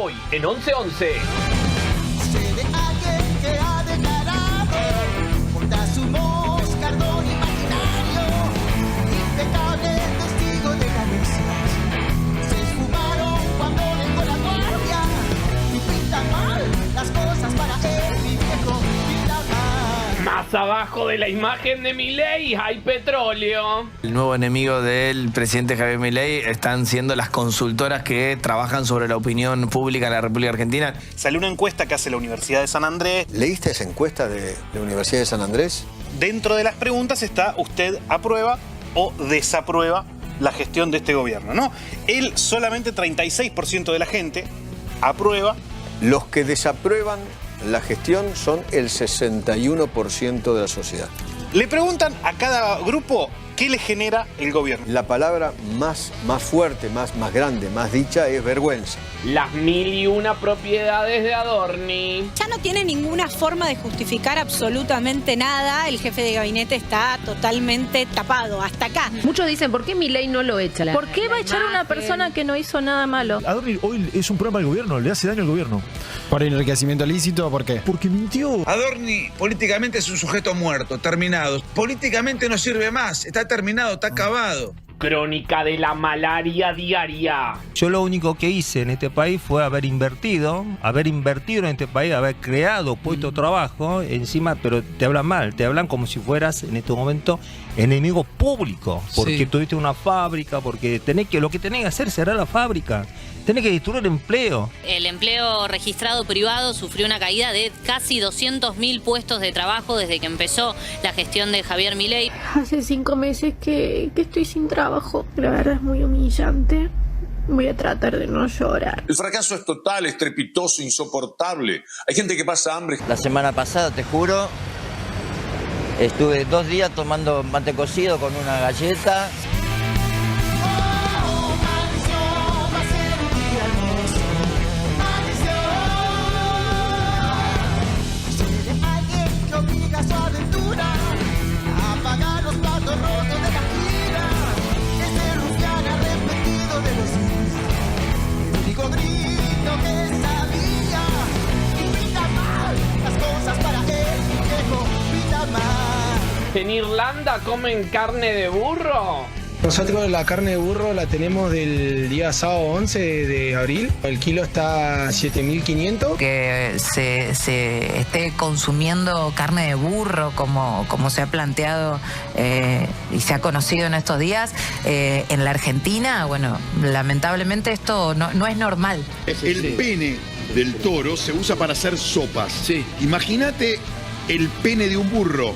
Hoy en 11:11. Sé de alguien que ha declarado Montezuma, Cardón imaginario, impecable testigo de ganancias. Se esfumaron cuando dejó la guardia y pintan mal las cosas para él, mi viejo, pinta mal. Más abajo de la imagen de Milei hay petróleo. El nuevo enemigo del presidente Javier Milei están siendo las consultoras que trabajan sobre la opinión pública en la República Argentina. Salió una encuesta que hace la Universidad de San Andrés. ¿Leíste esa encuesta de la Universidad de San Andrés? Dentro de las preguntas está: ¿usted aprueba o desaprueba la gestión de este gobierno? ¿No? Él, solamente 36% de la gente aprueba. Los que desaprueban la gestión son el 61% de la sociedad. Le preguntan a cada grupo qué le genera el gobierno. La palabra más fuerte, más grande, más dicha es vergüenza. Las 1001 propiedades de Adorni. Ya no tiene ninguna forma de justificar absolutamente nada. El jefe de gabinete está totalmente tapado, hasta acá. Muchos dicen, ¿por qué Milei no lo echa? ¿Por qué va a echar a una persona que no hizo nada malo? Adorni hoy es un problema del gobierno, le hace daño al gobierno. ¿Por enriquecimiento ilícito? ¿Por qué? Porque mintió. Adorni políticamente es un sujeto muerto, terminado. Políticamente no sirve más, está terminado, está acabado. Crónica de la malaria diaria. Yo lo único que hice en este país fue haber invertido en este país, haber creado puesto de trabajo encima, pero te hablan mal, te hablan como si fueras en este momento enemigo público, porque tuviste una fábrica, porque lo que tenés que hacer será la fábrica. Tenés que destruir el empleo. El empleo registrado privado sufrió una caída de casi 200.000 puestos de trabajo desde que empezó la gestión de Javier Milei. Hace 5 meses que estoy sin trabajo. La verdad es muy humillante. Voy a tratar de no llorar. El fracaso es total, estrepitoso, insoportable. Hay gente que pasa hambre. La semana pasada, te juro, estuve 2 días tomando mate cocido con una galleta. Su aventura, apagar los platos rotos de la gira, ese rufián arrepentido de los días, el único grito que sabía, y pinta mal las cosas para él, viejo, pinta mal. ¿En Irlanda comen carne de burro? Nosotros la carne de burro la tenemos del día sábado 11 de abril. El kilo está 7.500. Que se esté consumiendo carne de burro como se ha planteado y se ha conocido en estos días en la Argentina, bueno, lamentablemente esto no es normal. El pene del toro se usa para hacer sopas. Sí. Imagínate el pene de un burro.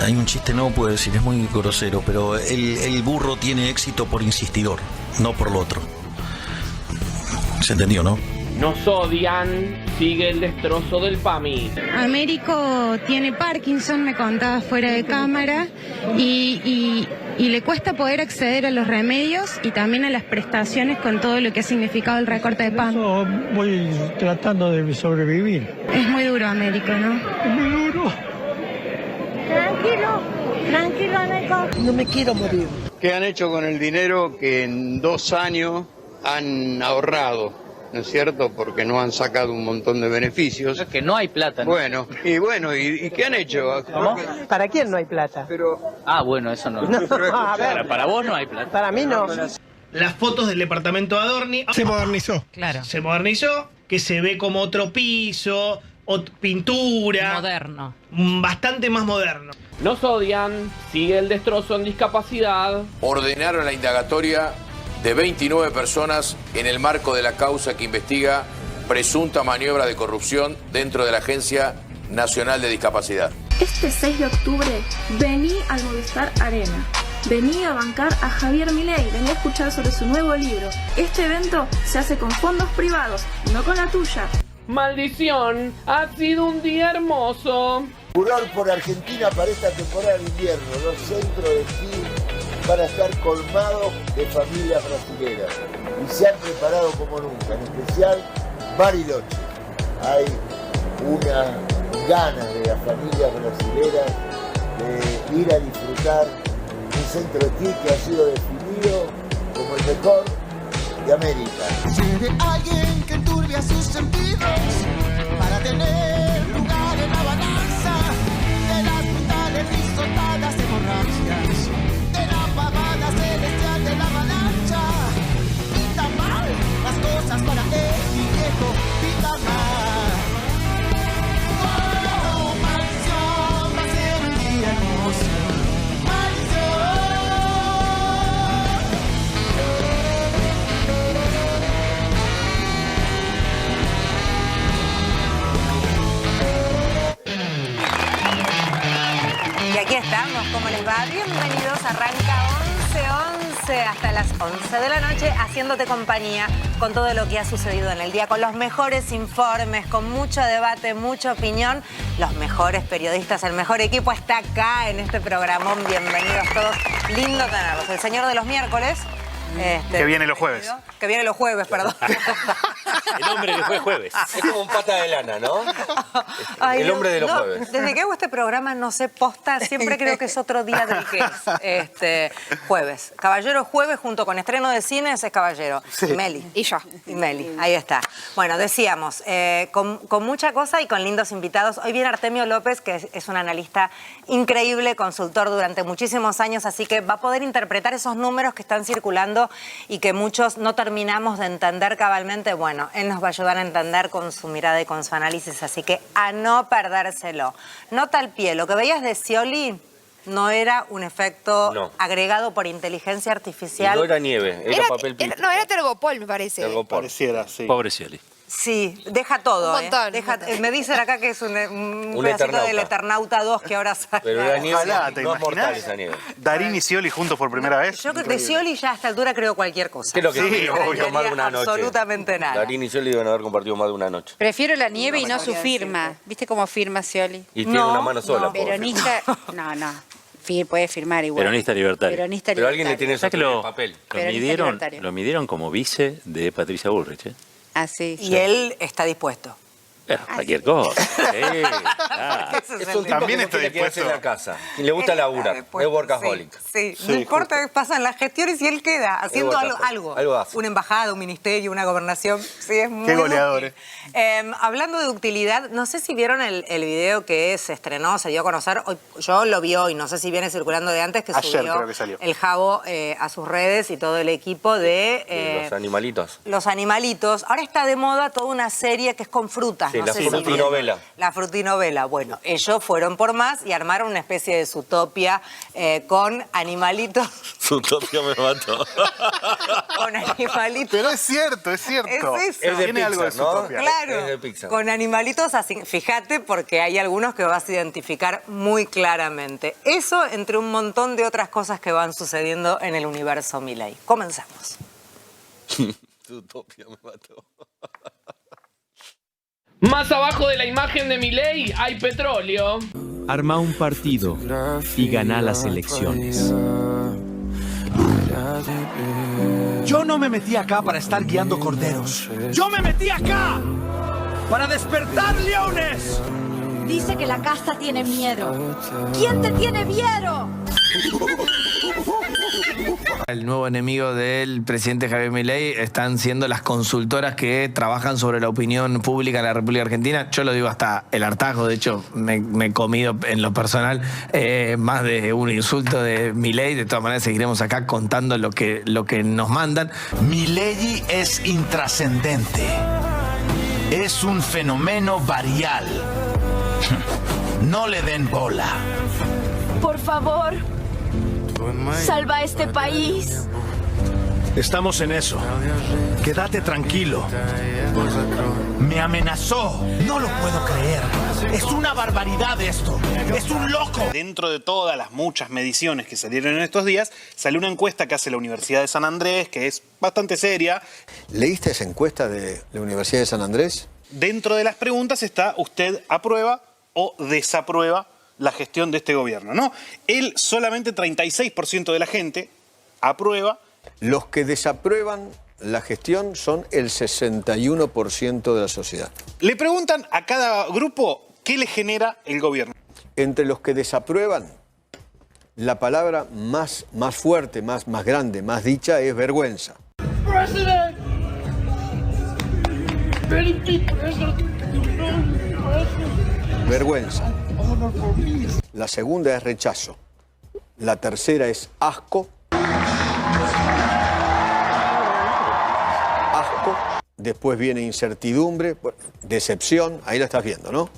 Hay un chiste, no puedo decir, es muy grosero, pero el burro tiene éxito por insistidor, no por lo otro. ¿Se entendió, no? Nos odian, sigue el destrozo del PAMI. Américo tiene Parkinson, me contaba fuera de cámara, y le cuesta poder acceder a los remedios y también a las prestaciones con todo lo que ha significado el recorte de PAMI. Yo voy tratando de sobrevivir. Es muy duro, Américo, ¿no? Es muy duro. Tranquilo, Américo. No me quiero morir. ¿Qué han hecho con el dinero que en 2 años han ahorrado? ¿No es cierto? Porque no han sacado un montón de beneficios. Es que no hay plata, ¿no? Bueno, ¿y qué han hecho? ¿Cómo? ¿Para quién no hay plata? Bueno, eso no. A ver, Para vos no hay plata. para mí no. Las fotos del departamento de Adorni. Se modernizó. Claro. Se modernizó, que se ve como otro piso, pintura. Moderno. Bastante más moderno. Nos odian, sigue el destrozo en discapacidad. Ordenaron la indagatoria de 29 personas en el marco de la causa que investiga presunta maniobra de corrupción dentro de la Agencia Nacional de Discapacidad. Este 6 de octubre vení al Movistar Arena. Vení a bancar a Javier Milei, vení a escuchar sobre su nuevo libro. Este evento se hace con fondos privados, no con la tuya. Maldición, ha sido un día hermoso. Furor por Argentina para esta temporada de invierno. Los centros de esquí van a estar colmados de familias brasileras y se han preparado como nunca, en especial Bariloche. Hay una ganas de las familias brasileras de ir a disfrutar un centro de esquí que ha sido definido como el mejor de América. Sé de alguien que enturbia cambia sus sentidos para tener lugar en la balanza de las brutales risotadas hemorragias, de la pavada celestial de la avalancha. Pinta mal las cosas para él, mi viejo, pinta mal. Oh, maldición, va a ser un día hermoso. Y aquí estamos, ¿cómo les va? Bienvenidos, arranca 11 hasta las 11 de la noche, haciéndote compañía con todo lo que ha sucedido en el día, con los mejores informes, con mucho debate, mucha opinión. Los mejores periodistas, el mejor equipo está acá en este programón. Bienvenidos todos, lindo tenerlos. El señor de los miércoles. Que viene los jueves. Que viene los jueves, perdón. El hombre que fue jueves. Es como un pata de lana, ¿no? Ay, el hombre de los no, jueves. Desde que hago este programa no sé posta, siempre creo que es otro día del que es. Jueves. Caballero jueves junto con estreno de cines es Caballero. Sí. Y Meli. Y yo. Y Meli, ahí está. Bueno, decíamos, con mucha cosa y con lindos invitados. Hoy viene Artemio López, que es un analista increíble, consultor durante muchísimos años, así que va a poder interpretar esos números que están circulando y que muchos no terminamos de entender cabalmente. Bueno, él nos va a ayudar a entender con su mirada y con su análisis, así que a no perdérselo. Nota al pie, lo que veías de Scioli no era un efecto agregado por inteligencia artificial. Y no era nieve, era papel pizza. No, era Tergopol, me parece. Tergopol. Pareciera, sí. Pobre Scioli. Sí, deja todo. Un montón. Me dicen acá que es un pedacito Eternauta. del Eternauta 2 que ahora sale. Pero la nieve Ojalá, ¿te no es mortal imaginas? esa nieve. Darín y Scioli juntos por primera vez. Yo creo que de Scioli ya a esta altura creo cualquier cosa. ¿Qué es lo que Sí, tiene? obvio. Más de una noche. Absolutamente nada. Darín y Scioli deben haber compartido más de una noche. Prefiero la nieve y no su firma. ¿Viste cómo firma Scioli? Y tiene una mano sola. pobre. Peronista, no. Puede firmar igual. Peronista libertario. Peronista Pero alguien le libertario. tiene eso ¿Sabes que en el papel. lo midieron como vice de Patricia Bullrich? Ah, sí. Y él está dispuesto. Cualquier cosa. Sí, claro. Es un tipo También que no está quiere quedarse en dispuesto. la casa. Y le gusta laburar. Es workaholic. Sí, Sí, no importa qué pasa en las gestiones y él queda haciendo workaholic. algo. Algo hace. Una embajada, un ministerio, una gobernación. Sí, es muy Qué goleador, útil. Hablando de utilidad, no sé si vieron el video que se estrenó, se dio a conocer. Hoy, yo lo vi hoy, no sé si viene circulando de antes, que Ayer subió creo que salió. el Jabo a sus redes y todo el equipo de... Los animalitos. Los animalitos. Ahora está de moda toda una serie que es con frutas. Sí, no la sé si frutinovela. La frutinovela. Bueno, ellos fueron por más y armaron una especie de Zootopia con animalitos. Zootopia me mató. Con animalitos. Pero es cierto, es cierto. Es eso. Es de Tiene Pixar, algo de ¿no? Zootopia. Claro, Es de Pixar. con animalitos así. Fíjate porque hay algunos que vas a identificar muy claramente. Eso entre un montón de otras cosas que van sucediendo en el universo Milei. Comenzamos. Zootopia me mató. Más abajo de la imagen de Milei hay petróleo. Arma un partido y gana las elecciones. Yo no me metí acá para estar guiando corderos. Yo me metí acá para despertar leones. Dice que la casta tiene miedo. ¿Quién te tiene miedo? El nuevo enemigo del presidente Javier Milei están siendo las consultoras que trabajan sobre la opinión pública en la República Argentina. Yo lo digo hasta el hartazgo, de hecho me he comido en lo personal más de un insulto de Milei. De todas maneras seguiremos acá contando lo que nos mandan. Milei es intrascendente. Es un fenómeno varial. No le den bola. Por favor, salva a este país. Estamos en eso. Quédate tranquilo. Me amenazó. No lo puedo creer. Es una barbaridad esto. Es un loco. Dentro de todas las muchas mediciones que salieron en estos días, salió una encuesta que hace la Universidad de San Andrés, que es bastante seria. ¿Leíste esa encuesta de la Universidad de San Andrés? Dentro de las preguntas está: ¿usted aprueba o desaprueba la gestión de este gobierno? ¿No? Él, solamente 36% de la gente aprueba. Los que desaprueban la gestión son el 61% de la sociedad. Le preguntan a cada grupo qué le genera el gobierno. Entre los que desaprueban, la palabra más fuerte, más grande, más dicha es vergüenza. Vergüenza. La segunda es rechazo. La tercera es asco. Asco. Después viene incertidumbre, decepción. Ahí la estás viendo, ¿no?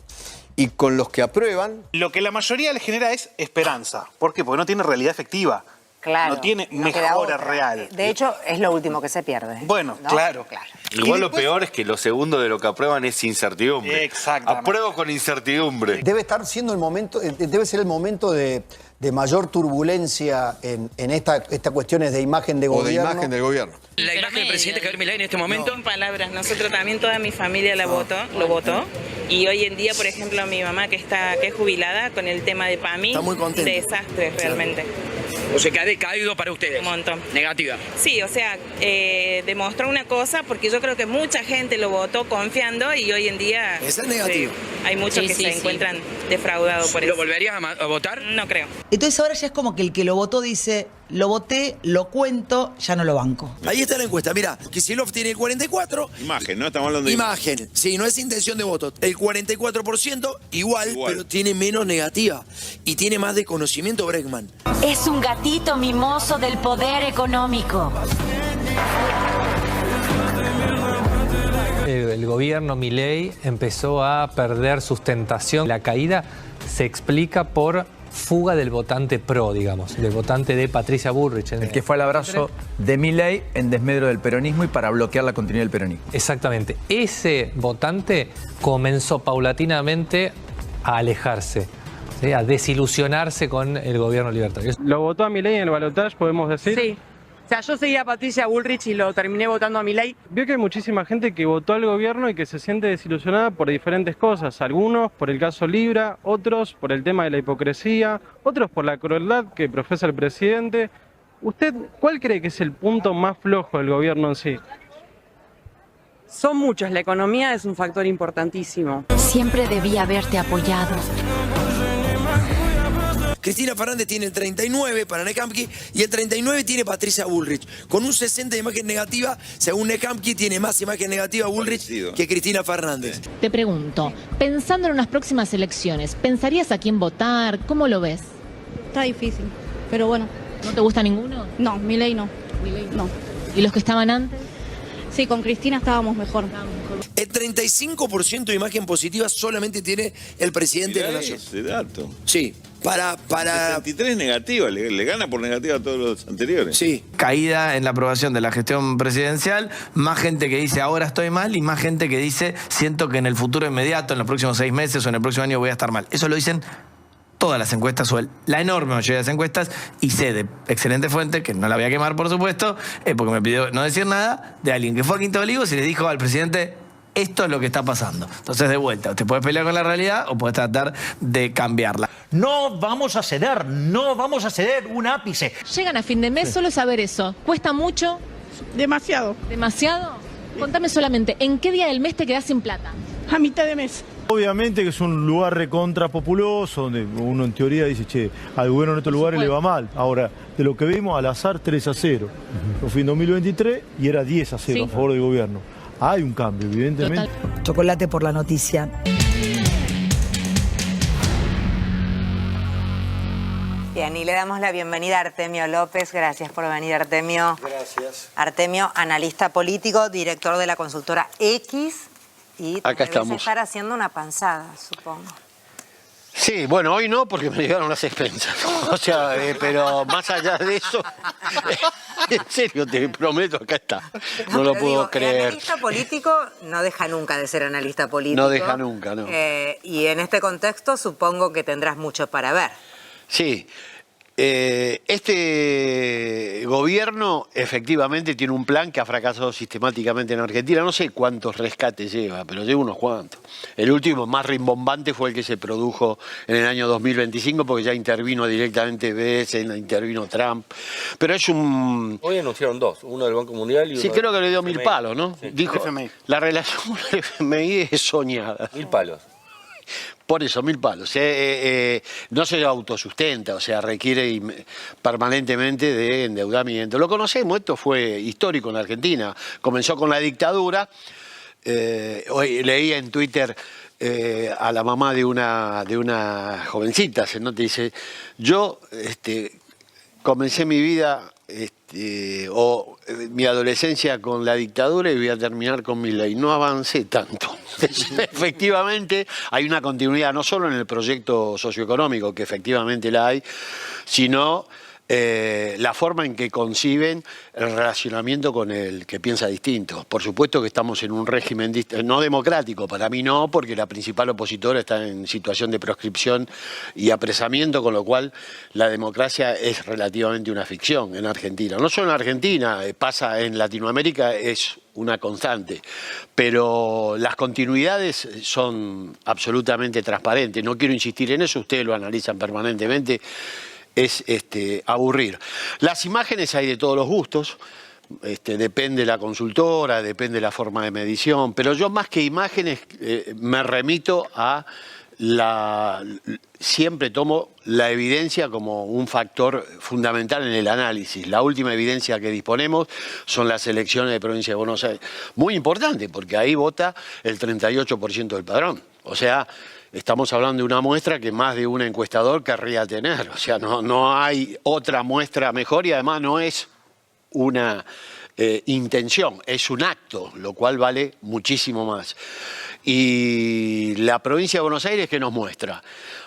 Y con los que aprueban... Lo que la mayoría le genera es esperanza. ¿Por qué? Porque no tiene realidad efectiva. Claro, no tiene no queda mejora otra. real. De hecho, es lo último que se pierde. Bueno, ¿no? claro. Igual lo peor es que lo segundo de lo que aprueban es incertidumbre. Exactamente. Apruebo con incertidumbre. Debe estar siendo el momento, debe ser el momento de mayor turbulencia en estas cuestiones de imagen de gobierno. O de imagen del gobierno. La imagen del presidente Javier Milei en este momento. Con palabras, nosotros también, toda mi familia lo votó. Y hoy en día, por ejemplo, mi mamá que es jubilada con el tema de PAMI, Está muy contenta. Desastre realmente. O sea que ha decaído para ustedes. Un montón. Negativa. Sí, o sea, demostró una cosa porque yo creo que mucha gente lo votó confiando y hoy en día Esa es negativa. Hay muchos que se encuentran defraudados por eso. ¿Lo volverías a votar? No creo. Entonces ahora ya es como que el que lo votó dice, lo voté, lo cuento, ya no lo banco. Ahí está la encuesta. Mira, Kicillof tiene el 44. Imagen, ¿no? Estamos hablando de Imagen. Sí, no es intención de voto. El 44% igual, pero tiene menos negativa. Y tiene más de conocimiento Bregman. Es un gatito mimoso del poder económico. El gobierno Milei empezó a perder sustentación. La caída se explica por fuga del votante pro, digamos, del votante de Patricia Bullrich. El que fue al abrazo de Milei en desmedro del peronismo y para bloquear la continuidad del peronismo. Exactamente. Ese votante comenzó paulatinamente a alejarse, ¿sí? A desilusionarse con el gobierno libertario. ¿Lo votó a Milei en el balotaje, podemos decir? Sí. O sea, yo seguía a Patricia Bullrich y lo terminé votando a Milei. Vio que hay muchísima gente que votó al gobierno y que se siente desilusionada por diferentes cosas. Algunos por el caso Libra, otros por el tema de la hipocresía, otros por la crueldad que profesa el presidente. ¿Usted cuál cree que es el punto más flojo del gobierno en sí? Son muchos, la economía es un factor importantísimo. Siempre debí haberte apoyado. Cristina Fernández tiene el 39 para Nekamsky y el 39 tiene Patricia Bullrich. Con un 60 de imagen negativa, según Nekamsky, tiene más imagen negativa Bullrich que Cristina Fernández. Te pregunto, pensando en unas próximas elecciones, ¿pensarías a quién votar? ¿Cómo lo ves? Está difícil, pero bueno. ¿No te gusta ninguno? No, Milei no. No. ¿Y los que estaban antes? Sí, con Cristina estábamos mejor. El 35% de imagen positiva solamente tiene el presidente de la nación. Ese dato. Sí, para... 63 negativa, le gana por negativa a todos los anteriores. Sí. Caída en la aprobación de la gestión presidencial, más gente que dice ahora estoy mal y más gente que dice siento que en el futuro inmediato, en los próximos 6 meses o en el próximo año voy a estar mal. Eso lo dicen todas las encuestas o la enorme mayoría de las encuestas, y sé de excelente fuente, que no la voy a quemar por supuesto, porque me pidió no decir nada, de alguien que fue a Quinta de Olivos y le dijo al presidente: esto es lo que está pasando. Entonces, de vuelta, te puedes pelear con la realidad o puedes tratar de cambiarla. No vamos a ceder, no vamos a ceder un ápice. Llegan a fin de mes, solo saber eso. ¿Cuesta mucho? Demasiado. ¿Demasiado? Contame solamente, ¿en qué día del mes te quedás sin plata? A mitad de mes. Obviamente que es un lugar recontra populoso, donde uno en teoría dice, che, al gobierno en estos lugares le va mal. Ahora, de lo que vimos, al azar 3-0. Yo fui en 2023 y era 10-0 a favor del gobierno. Hay un cambio, evidentemente. Total. Chocolate por la noticia. Bien, y le damos la bienvenida a Artemio López. Gracias por venir, Artemio. Gracias. Artemio, analista político, director de la consultora X. Y acá estamos. Debes estar haciendo una panzada, supongo. Sí, bueno, hoy no, porque me llegaron las expensas. O sea, pero más allá de eso, en serio, te prometo, acá está. No lo puedo creer. El analista político no deja nunca de ser analista político. No deja nunca, no. Y en este contexto supongo que tendrás mucho para ver. Sí. Este gobierno efectivamente tiene un plan que ha fracasado sistemáticamente en Argentina. No sé cuántos rescates lleva, pero lleva unos cuantos. El último más rimbombante fue el que se produjo en el año 2025, porque ya intervino directamente Biden, intervino Trump. Pero es un... Hoy anunciaron dos, uno del Banco Mundial y uno... Sí, creo que le dio 1000 palos, ¿no? Sí. Dijo, la relación con el FMI es soñada. 1000 palos. Por eso, 1000 palos. No se autosustenta, o sea, requiere permanentemente de endeudamiento. Lo conocemos, esto fue histórico en la Argentina. Comenzó con la dictadura, hoy leí en Twitter a la mamá de una jovencita, se nota, dice, yo comencé mi vida mi adolescencia con la dictadura y voy a terminar con Milei. No avancé tanto. Efectivamente, hay una continuidad no solo en el proyecto socioeconómico, que efectivamente la hay, sino la forma en que conciben el relacionamiento con el que piensa distinto. Por supuesto que estamos en un régimen no democrático, para mí no, porque la principal opositora está en situación de proscripción y apresamiento, con lo cual la democracia es relativamente una ficción en Argentina. No solo en Argentina, pasa en Latinoamérica, es una constante, pero las continuidades son absolutamente transparentes. No quiero insistir en eso, ustedes lo analizan permanentemente. Es aburrir. Las imágenes hay de todos los gustos, depende de la consultora, depende de la forma de medición, pero yo más que imágenes me remito a siempre tomo la evidencia como un factor fundamental en el análisis. La última evidencia que disponemos son las elecciones de Provincia de Buenos Aires. Muy importante, porque ahí vota el 38% del padrón. O sea, estamos hablando de una muestra que más de un encuestador querría tener. O sea, no hay otra muestra mejor y además no es una intención, es un acto, lo cual vale muchísimo más. Y la provincia de Buenos Aires, ¿qué nos muestra?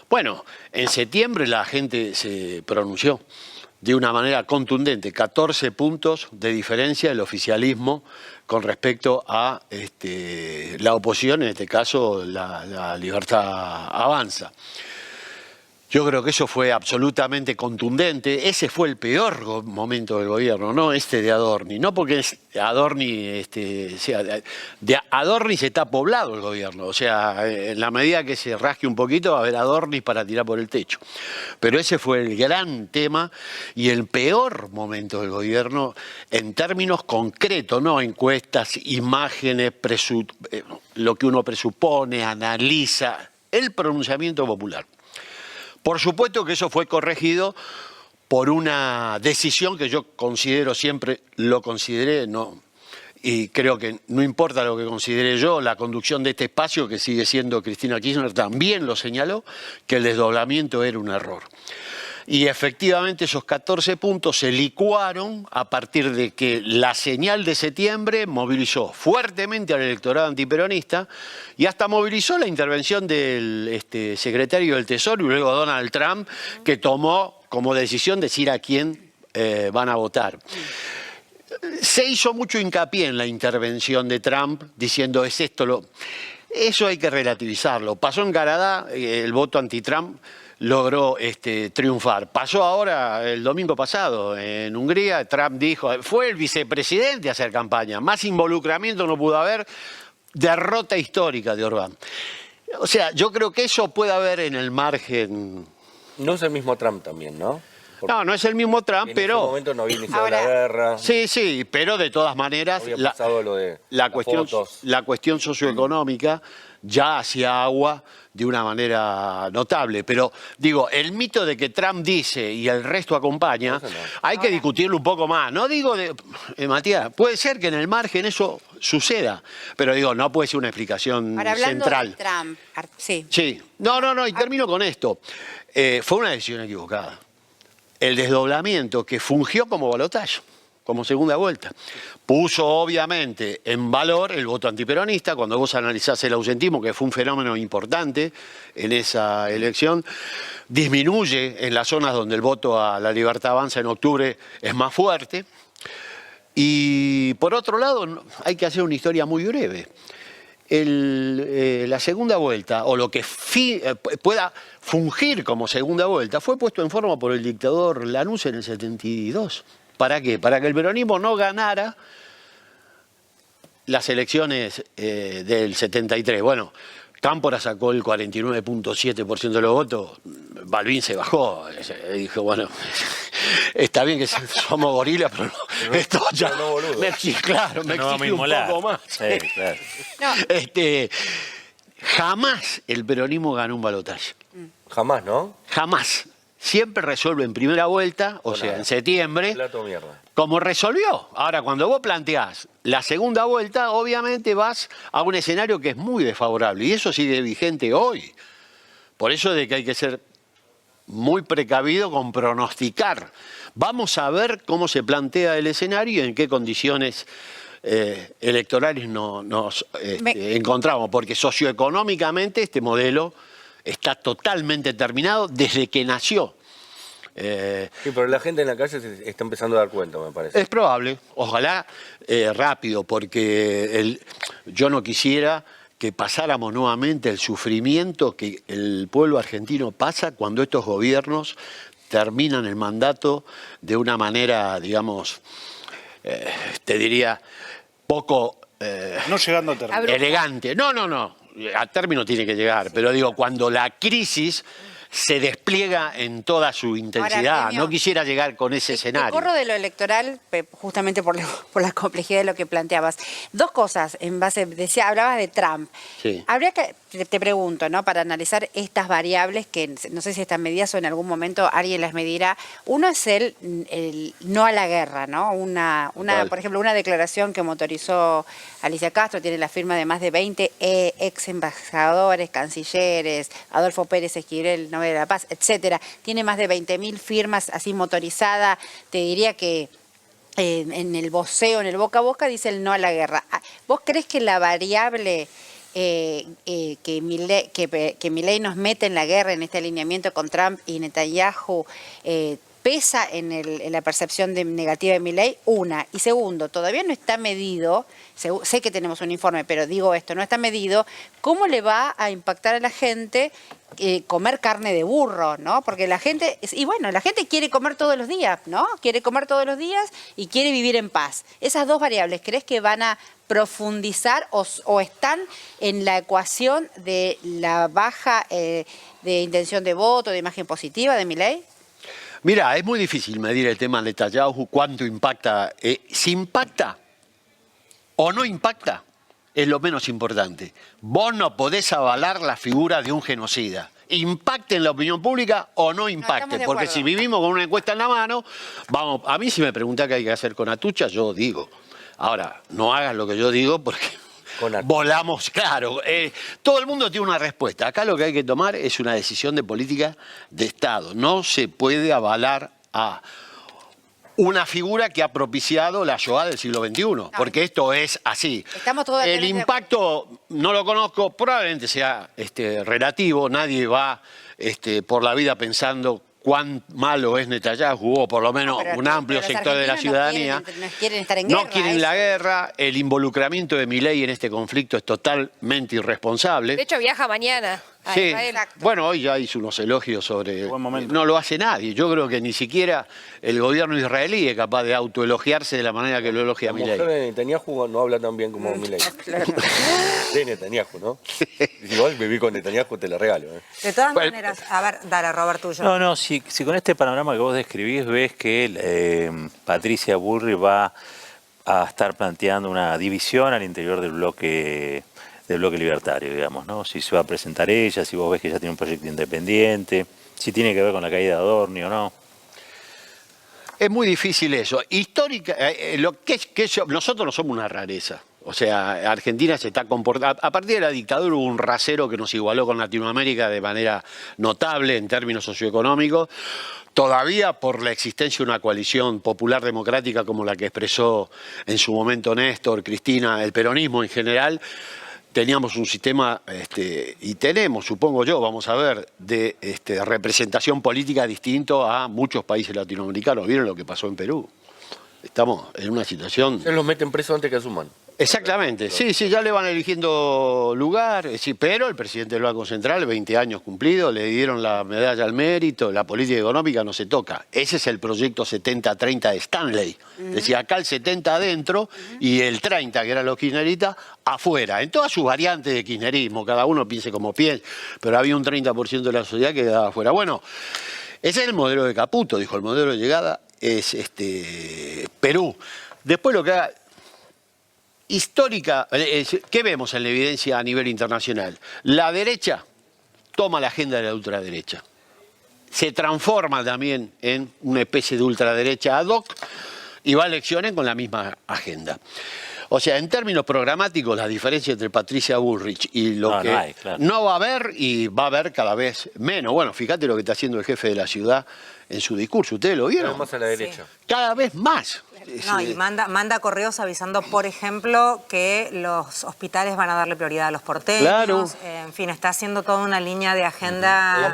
Bueno, en septiembre la gente se pronunció de una manera contundente, 14 puntos de diferencia del oficialismo con respecto a la oposición, en este caso la Libertad Avanza. Yo creo que eso fue absolutamente contundente. Ese fue el peor momento del gobierno, no de Adorni. No porque Adorni de Adorni se está poblado el gobierno. O sea, en la medida que se rasque un poquito va a haber Adornis para tirar por el techo. Pero ese fue el gran tema y el peor momento del gobierno en términos concretos, no encuestas, imágenes, lo que uno presupone, analiza, el pronunciamiento popular. Por supuesto que eso fue corregido por una decisión que yo considero siempre, lo consideré, no, y creo que no importa lo que considere yo, la conducción de este espacio, que sigue siendo Cristina Kirchner, también lo señaló, que el desdoblamiento era un error. Y efectivamente esos 14 puntos se licuaron a partir de que la señal de septiembre movilizó fuertemente al electorado antiperonista y hasta movilizó la intervención del secretario del Tesoro y luego Donald Trump, que tomó como decisión decir a quién van a votar. Se hizo mucho hincapié en la intervención de Trump diciendo es esto Eso hay que relativizarlo. Pasó en Canadá, el voto anti-Trump logró triunfar. Pasó ahora, el domingo pasado, en Hungría, Trump dijo, fue el vicepresidente a hacer campaña, más involucramiento no pudo haber, derrota histórica de Orbán. O sea, yo creo que eso puede haber en el margen. No es el mismo Trump también, ¿no? Porque no es el mismo Trump, pero... En ese momento no había iniciado la guerra. Sí, pero de todas maneras, la cuestión socioeconómica ya hacía agua de una manera notable. Pero, digo, el mito de que Trump dice y el resto acompaña, hay que discutirlo un poco más. No digo, Matías, puede ser que en el margen eso suceda, pero digo, no puede ser una explicación central. De Trump, sí. Sí, no, y termino con esto. Fue una decisión equivocada. El desdoblamiento que fungió como balotaje, como segunda vuelta, puso obviamente en valor el voto antiperonista. Cuando vos analizás el ausentismo, que fue un fenómeno importante en esa elección, disminuye en las zonas donde el voto a la Libertad Avanza en octubre es más fuerte. Y por otro lado, hay que hacer una historia muy breve. La segunda vuelta, o lo que pueda fungir como segunda vuelta, fue puesto en forma por el dictador Lanús en el 72. ¿Para qué? Para que el peronismo no ganara las elecciones del 73. Bueno, Cámpora sacó el 49.7% de los votos, Balbín se bajó, dijo, bueno, está bien que somos gorilas, pero no, esto ya, me exige un poco más. Sí, claro. Jamás el peronismo ganó un balotaje. Jamás, ¿no? Jamás. siempre resuelve en primera vuelta, o sea, en septiembre, Plato mierda. como resolvió. Ahora, cuando vos planteás la segunda vuelta, obviamente vas a un escenario que es muy desfavorable, y eso sigue vigente hoy. Por eso de que hay que ser muy precavido con pronosticar. Vamos a ver cómo se plantea el escenario y en qué condiciones electorales nos encontramos, porque socioeconómicamente este modelo está totalmente terminado desde que nació. Sí, pero la gente en la calle se está empezando a dar cuenta, me parece. Es probable, ojalá rápido, porque yo no quisiera que pasáramos nuevamente el sufrimiento que el pueblo argentino pasa cuando estos gobiernos terminan el mandato de una manera, digamos, te diría, poco no llegando a término. Elegante. No, a término tiene que llegar, pero digo, cuando la crisis se despliega en toda su intensidad. Ahora, no quisiera llegar con ese escenario. Corro de lo electoral, justamente por la complejidad de lo que planteabas. Dos cosas, en base, hablabas de Trump. Sí. Habría que, te pregunto, ¿no? Para analizar estas variables, que no sé si están medidas o en algún momento alguien las medirá. Uno es el no a la guerra, ¿no? Por ejemplo, una declaración que motorizó Alicia Castro, tiene la firma de más de 20 ex embajadores, cancilleres, Adolfo Pérez Esquivel, Nobel de la Paz, etcétera. Tiene más de 20.000 firmas así motorizadas. Te diría que en el voceo, en el boca a boca, dice el no a la guerra. ¿Vos crees que la variable que Milei nos mete en la guerra, en este alineamiento con Trump y Netanyahu, pesa en la percepción negativa de Milei? Una. Y segundo, todavía no está medido, sé que tenemos un informe, pero digo esto, no está medido, ¿cómo le va a impactar a la gente comer carne de burro, ¿no? Porque la gente, la gente quiere comer todos los días, ¿no? Quiere comer todos los días y quiere vivir en paz. Esas dos variables, ¿crees que van a profundizar o están en la ecuación de la baja de intención de voto, de imagen positiva de Milei? Mira, es muy difícil medir el tema de Netanyahu, cuánto impacta. Si impacta o no impacta, es lo menos importante. Vos no podés avalar la figura de un genocida. Impacte en la opinión pública o no impacte. Porque si vivimos con una encuesta en la mano, a mí si me preguntás qué hay que hacer con Atucha, yo digo. Ahora, no hagas lo que yo digo porque volamos, claro. Todo el mundo tiene una respuesta. Acá lo que hay que tomar es una decisión de política de Estado. No se puede avalar a una figura que ha propiciado la Shoah del siglo XXI, porque esto es así. El impacto no lo conozco, probablemente sea relativo, nadie va por la vida pensando cuán malo es Netanyahu, o por lo menos un amplio sector de la ciudadanía. No quieren la guerra, el involucramiento de Milei en este conflicto es totalmente irresponsable. De hecho, viaja mañana a Sí, Israel. bueno, hoy ya hizo unos elogios sobre... No lo hace nadie. Yo creo que ni siquiera el gobierno israelí es capaz de autoelogiarse de la manera que lo elogia La Milei. mujer de Netanyahu no habla tan bien como Milei. De Netanyahu, ¿no? Igual viví con Netanyahu, te la regalo. De todas maneras, a ver, dale, Robert, tuyo. No, si con este panorama que vos describís ves que Patricia Bullrich va a estar planteando una división al interior del bloque libertario, digamos, ¿no? Si se va a presentar ella, si vos ves que ella tiene un proyecto independiente, si tiene que ver con la caída de Adorni o no. Es muy difícil eso. Histórica, nosotros no somos una rareza. O sea, Argentina se está comportando... A partir de la dictadura hubo un rasero que nos igualó con Latinoamérica de manera notable en términos socioeconómicos. Todavía por la existencia de una coalición popular democrática como la que expresó en su momento Néstor, Cristina, el peronismo en general, teníamos un sistema, y tenemos, supongo yo, vamos a ver, de representación política distinto a muchos países latinoamericanos. ¿Vieron lo que pasó en Perú? Estamos en una situación... Se los meten presos antes que asuman. Exactamente, sí, ya le van eligiendo lugar, pero el presidente del Banco Central, 20 años cumplidos, le dieron la medalla al mérito, la política económica no se toca. Ese es el proyecto 70-30 de Stanley. Decía, acá el 70 adentro y el 30, que eran los kirchneristas, afuera. En todas sus variantes de kirchnerismo, cada uno piense como piense, pero había un 30% de la sociedad que quedaba afuera. Bueno, ese es el modelo de Caputo, dijo, el modelo de llegada es Perú. Después lo que haga... Histórica, ¿qué vemos en la evidencia a nivel internacional? La derecha toma la agenda de la ultraderecha. se transforma también en una especie de ultraderecha ad hoc y va a elecciones con la misma agenda. O sea, en términos programáticos, la diferencia entre Patricia Bullrich y lo que hay, claro. no va a haber y va a haber cada vez menos. Bueno, fíjate lo que está haciendo el jefe de la ciudad en su discurso. ¿Ustedes lo vieron? Más a la derecha. Cada vez más. No, y manda correos avisando, por ejemplo, que los hospitales van a darle prioridad a los porteños. Claro. En fin, está haciendo toda una línea de agenda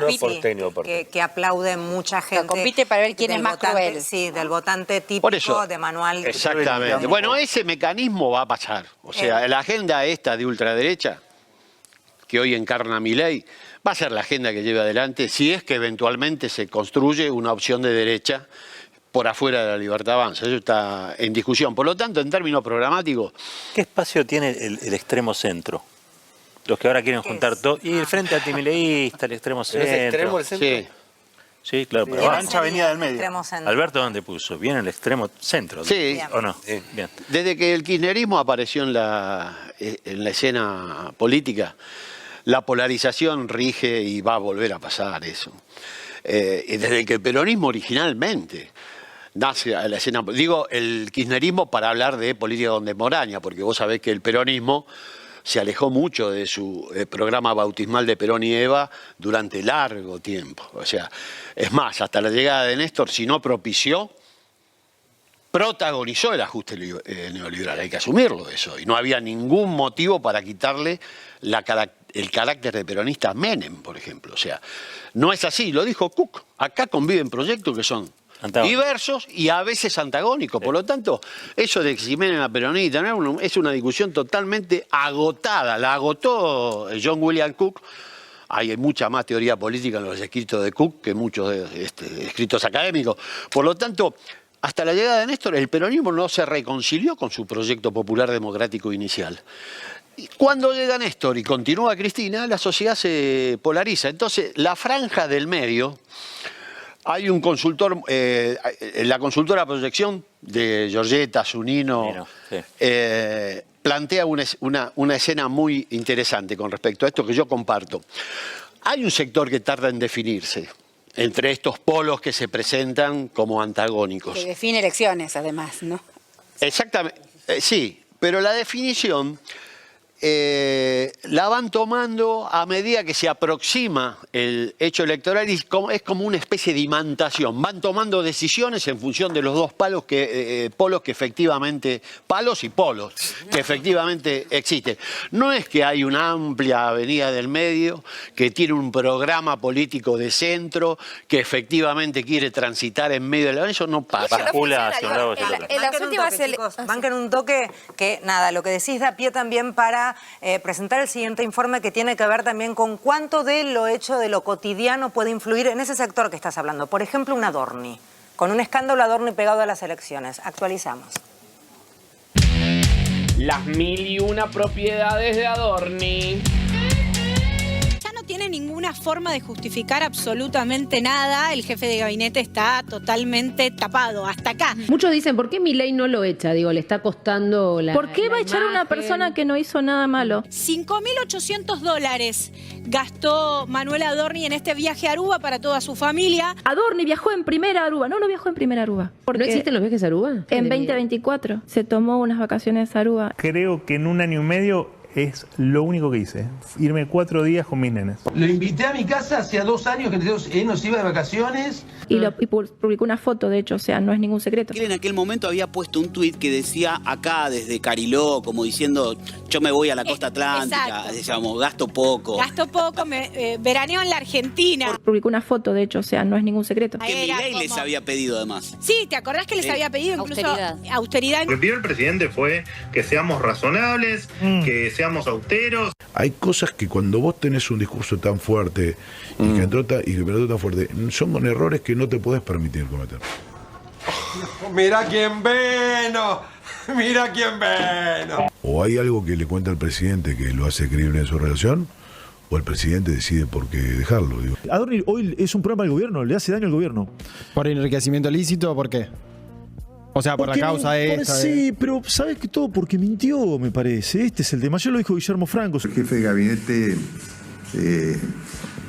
que aplaude mucha gente. Compite para ver quién del es más votante, cruel. Sí, del votante típico de manual. Exactamente. Bueno, ese mecanismo va a pasar. O sea, la agenda esta de ultraderecha, que hoy encarna Milei, va a ser la agenda que lleve adelante si es que eventualmente se construye una opción de derecha por afuera de la Libertad Avanza. Eso está en discusión. Por lo tanto, en términos programáticos... ¿Qué espacio tiene el extremo centro? Los que ahora quieren juntar todo. Y el frente antimileísta, el extremo centro. ¿Es extremo el centro? Sí. Sí, claro. La ancha avenida del medio. Alberto, ¿dónde puso? ¿Bien el extremo centro? Sí. ¿O no? Bien. Desde que el kirchnerismo apareció en la escena política, la polarización rige y va a volver a pasar eso. Y desde que el peronismo originalmente nace a la escena, digo el kirchnerismo para hablar de política contemporánea, porque vos sabés que el peronismo se alejó mucho de su programa bautismal de Perón y Eva durante largo tiempo. O sea, es más, hasta la llegada de Néstor, si no propició, protagonizó el ajuste neoliberal. Hay que asumirlo eso. Y no había ningún motivo para quitarle el carácter de peronista a Menem, por ejemplo. O sea, no es así. Lo dijo Cook. Acá conviven proyectos que son diversos y a veces antagónicos. Por lo tanto, eso de que si Menem era peronista es una discusión totalmente agotada. La agotó John William Cook. Hay mucha más teoría política en los escritos de Cook que muchos escritos académicos. Por lo tanto, hasta la llegada de Néstor, el peronismo no se reconcilió con su proyecto popular democrático inicial. Y cuando llega Néstor y continúa Cristina, la sociedad se polariza. Entonces, la franja del medio, hay un consultor, la consultora Proyección de Giorgetta, Zunino, plantea una escena muy interesante con respecto a esto que yo comparto. Hay un sector que tarda en definirse entre estos polos que se presentan como antagónicos. Que define elecciones, además, ¿no? Exactamente, sí, pero la definición la van tomando a medida que se aproxima el hecho electoral y es como una especie de imantación. Van tomando decisiones en función de los dos polos que efectivamente, palos y polos, que efectivamente existen. No es que hay una amplia avenida del medio que tiene un programa político de centro, que efectivamente quiere transitar en medio de la... Eso no pasa. Banquen un toque que, nada, lo que decís da pie también para presentar el siguiente informe que tiene que ver también con cuánto de lo hecho de lo cotidiano puede influir en ese sector que estás hablando. Por ejemplo, un Adorni, con un escándalo Adorni pegado a las elecciones. Actualizamos. Las 1001 propiedades de Adorni. Tiene ninguna forma de justificar absolutamente nada. El jefe de gabinete está totalmente tapado, hasta acá. Muchos dicen, ¿por qué Milei no lo echa? Digo, le está costando la... ¿Por qué va a echar a una persona que no hizo nada malo? $5.800 gastó Manuel Adorni en este viaje a Aruba para toda su familia. Adorni viajó en primera Aruba. No viajó en primera Aruba. ¿No existen los viajes a Aruba? En 2024 se tomó unas vacaciones a Aruba. Creo que en 1 año y medio es lo único que hice, irme 4 días con mis nenes. Lo invité a mi casa hace 2 años que él nos iba de vacaciones. Y publicó una foto, de hecho, o sea, no es ningún secreto. Él en aquel momento había puesto un tuit que decía acá desde Cariló, como diciendo, yo me voy a la costa atlántica, decíamos, gasto poco. Gasto poco, veraneo en la Argentina. Publicó una foto, de hecho, o sea, no es ningún secreto. Que Milei les había pedido además. Sí, ¿te acordás que les había pedido incluso austeridad? Lo que pidió el presidente fue que seamos razonables, que seamos austeros. Hay cosas que cuando vos tenés un discurso tan fuerte y que trata tan fuerte, son errores que no te podés permitir cometer. ¡Mira quién vino! ¡Mira quién vino! O hay algo que le cuenta al presidente que lo hace creíble en su relación, o el presidente decide por qué dejarlo. Digo. Adorni hoy es un programa del gobierno, le hace daño al gobierno. ¿Por enriquecimiento ilícito? ¿Por qué? O sea, por la causa esta. Sí, pero ¿sabes que todo? Porque mintió, me parece. Este es el tema. Ayer lo dijo Guillermo Franco. El jefe de gabinete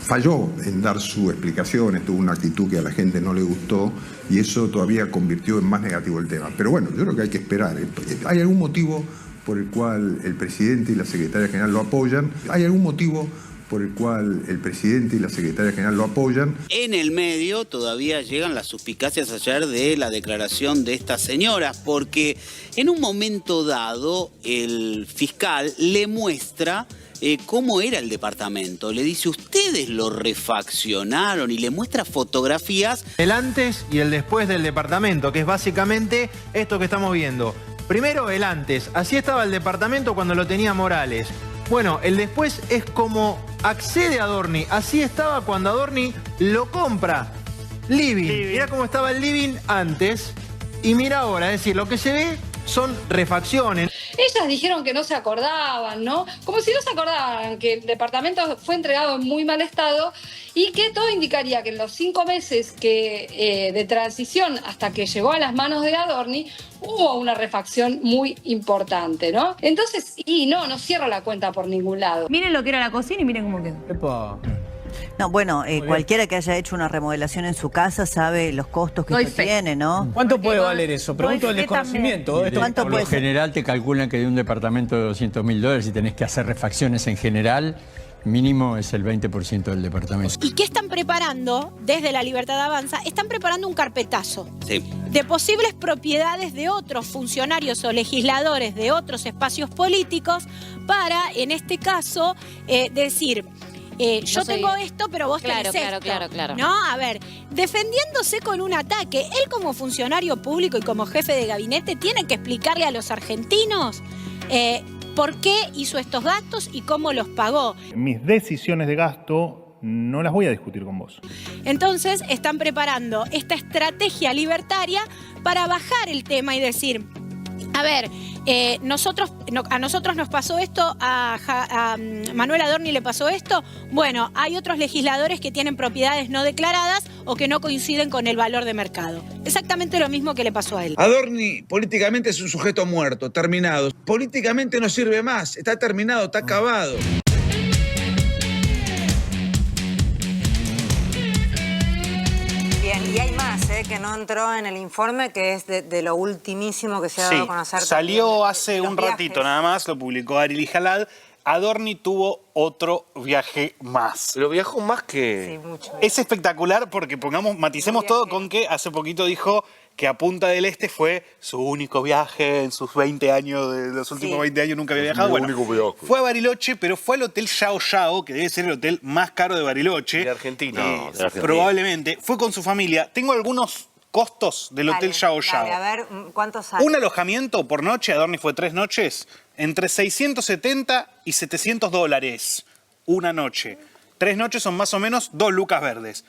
falló en dar sus explicaciones, tuvo una actitud que a la gente no le gustó y eso todavía convirtió en más negativo el tema. Pero bueno, yo creo que hay que esperar. ¿Hay algún motivo por el cual el presidente y la secretaria general lo apoyan? ¿Hay algún motivo por el cual el presidente y la secretaria general lo apoyan? En el medio todavía llegan las suspicacias ayer de la declaración de estas señoras, porque en un momento dado el fiscal le muestra cómo era el departamento. Le dice, ustedes lo refaccionaron, y le muestra fotografías. El antes y el después del departamento, que es básicamente esto que estamos viendo. Primero el antes, así estaba el departamento cuando lo tenía Morales. Bueno, el después es como accede Adorni, así estaba cuando Adorni lo compra. Living, mira cómo estaba el living antes y mira ahora, es decir, lo que se ve son refacciones. Ellas dijeron que no se acordaban, ¿no? Como si no se acordaban que el departamento fue entregado en muy mal estado y que todo indicaría que en los 5 meses de transición hasta que llegó a las manos de Adorni hubo una refacción muy importante, ¿no? Entonces, no cierra la cuenta por ningún lado. Miren lo que era la cocina y miren cómo quedó. No, bueno, cualquiera que haya hecho una remodelación en su casa sabe los costos que esto tiene, ¿no? ¿Cuánto puede valer eso? Pregunto del desconocimiento. ¿Cuánto puede Por lo general te calculan que de un departamento de $200.000, si tenés que hacer refacciones en general, mínimo es el 20% del departamento. ¿Y qué están preparando desde La Libertad Avanza? Están preparando un carpetazo de posibles propiedades de otros funcionarios o legisladores de otros espacios políticos para, en este caso, decir... yo tengo esto, pero vos tenés esto. Claro. ¿No? A ver, defendiéndose con un ataque, él como funcionario público y como jefe de gabinete tiene que explicarle a los argentinos por qué hizo estos gastos y cómo los pagó. Mis decisiones de gasto no las voy a discutir con vos. Entonces están preparando esta estrategia libertaria para bajar el tema y decir, a ver, a nosotros nos pasó esto, a Manuel Adorni le pasó esto. Bueno, hay otros legisladores que tienen propiedades no declaradas o que no coinciden con el valor de mercado. Exactamente lo mismo que le pasó a él. Adorni políticamente es un sujeto muerto, terminado. Políticamente no sirve más, está terminado, está acabado. Bien, y hay más que no entró en el informe, que es de lo ultimísimo que se ha dado a conocer. Salió hace un ratito nada más, lo publicó Arely Jalad. Adorni tuvo otro viaje más. Pero viajó más que... Sí, mucho. Es espectacular porque maticemos todo con que hace poquito dijo que a Punta del Este fue su único viaje en sus 20 años, de los últimos 20 años nunca había viajado. Bueno, fue a Bariloche, pero fue al Hotel Yao Yao, que debe ser el hotel más caro de Bariloche. De Argentina. No, de Argentina. Probablemente. Fue con su familia. Tengo algunos costos del Hotel Yao Yao. A ver, ¿cuánto sale? Un alojamiento por noche, Adorni fue 3 noches, entre $670 y $700 una noche. 3 noches son más o menos 2 lucas verdes.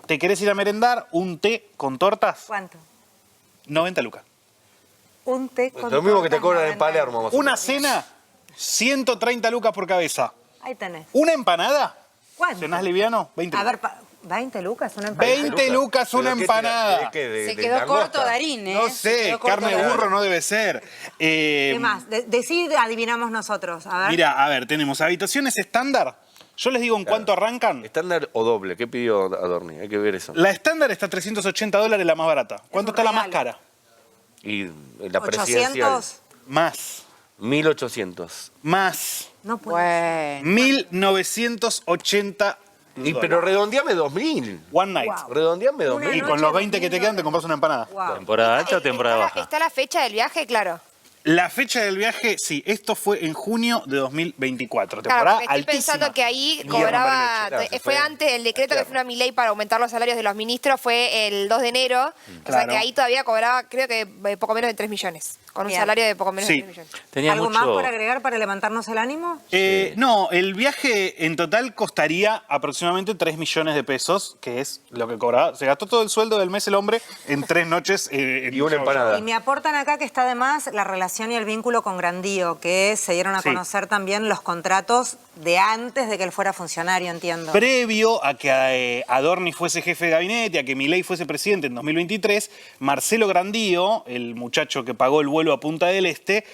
¿Te querés ir a merendar un té con tortas? ¿Cuánto? 90 lucas. Un té con lo mismo que te tortas, cobran en 90 Palermo. Más o menos. Una cena, 130 lucas por cabeza. Ahí tenés. ¿Una empanada? ¿Cuánto? ¿Cenás liviano? 20 A lucas. ver, 20 lucas una empanada. 20 lucas una empanada. Se quedó corto Darín, ¿eh? No sé, carne de burro no debe ser. ¿Qué más? Decí, adivinamos nosotros. A ver. Mira, a ver, tenemos habitaciones estándar. Yo les digo en cuánto arrancan. ¿Estándar o doble? ¿Qué pidió Adorni? Hay que ver eso. La estándar está a $380, la más barata. ¿Cuánto está la más cara? Y la presidencial. ¿800? Más. 1.800. Más. No puede. 1.980. Pero redondeame 2.000. One night. Wow. Redondeame 2.000. Y con los 20 que te quedan te compras una empanada. Wow. ¿Temporada alta o temporada baja? ¿Está la fecha del viaje? Claro. La fecha del viaje, sí, esto fue en junio de 2024. Claro, Temporada porque estoy altísima. pensando que ahí Invierno, cobraba, Bariloche, fue antes, el decreto que firma Milei para aumentar los salarios de los ministros fue el 2 de enero, o sea Claro. que ahí todavía cobraba, creo que poco menos de 3 millones, con un Bien. salario de poco menos Sí. de 3 millones. Tenía ¿Algo mucho... más por agregar para levantarnos el ánimo? No, el viaje en total costaría aproximadamente 3 millones de pesos, que es lo que cobraba. Se gastó todo el sueldo del mes el hombre en 3 noches. Y una empanada. Y me aportan acá que está además la relación y el vínculo con Grandío, que se dieron a conocer también los contratos de antes de que él fuera funcionario, entiendo. Previo a que Adorni fuese jefe de gabinete, a que Milei fuese presidente en 2023, Marcelo Grandío, el muchacho que pagó el vuelo a Punta del Este,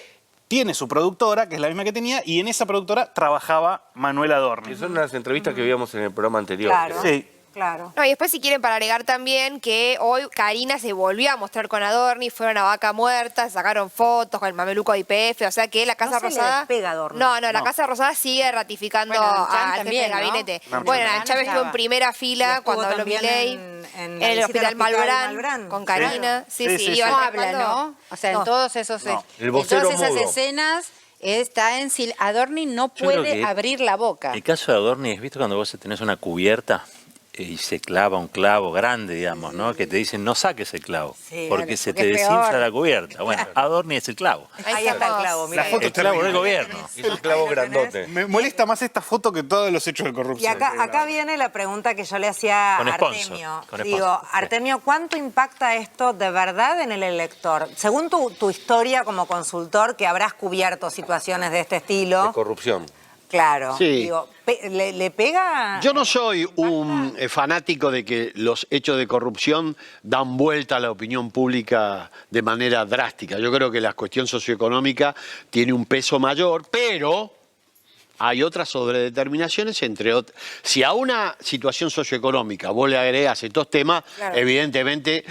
tiene su productora, que es la misma que tenía, y en esa productora trabajaba Manuel Adorni. Y son unas entrevistas que veíamos en el programa anterior. Claro. Sí. Claro. No, y después si quieren para agregar también que hoy Karina se volvió a mostrar con Adorni, fueron a Vaca Muerta, sacaron fotos con el mameluco de IPF, o sea que la Casa Rosada... despega Adorni. No, la Casa Rosada sigue ratificando al jefe de gabinete. Bueno, Chávez estuvo en primera fila cuando habló Milei, en el Hospital Malbrán, con Karina. Sí. No habla, ¿no? O sea, en todas esas escenas... Está en Adorni no puede abrir la boca. El caso de Adorni es, ¿visto cuando vos tenés una cubierta y se clava un clavo grande, digamos, ¿no? Que te dicen, no saques el clavo, porque se te desinfla la cubierta. Bueno, Adorni es el clavo. Ahí está el clavo, mira. El clavo del gobierno. Es el clavo grandote. Me molesta más esta foto que todos los hechos de Y corrupción. acá viene la pregunta que yo le hacía a Artemio. Digo, Artemio, ¿cuánto impacta esto de verdad en el elector? Según tu historia como consultor, que habrás cubierto situaciones de este estilo. De corrupción. Claro. Sí. Digo, ¿le pega? Yo no soy un fanático de que los hechos de corrupción dan vuelta a la opinión pública de manera drástica. Yo creo que la cuestión socioeconómica tiene un peso mayor, pero hay otras sobredeterminaciones, entre otras. Si a una situación socioeconómica vos le agregás estos temas, evidentemente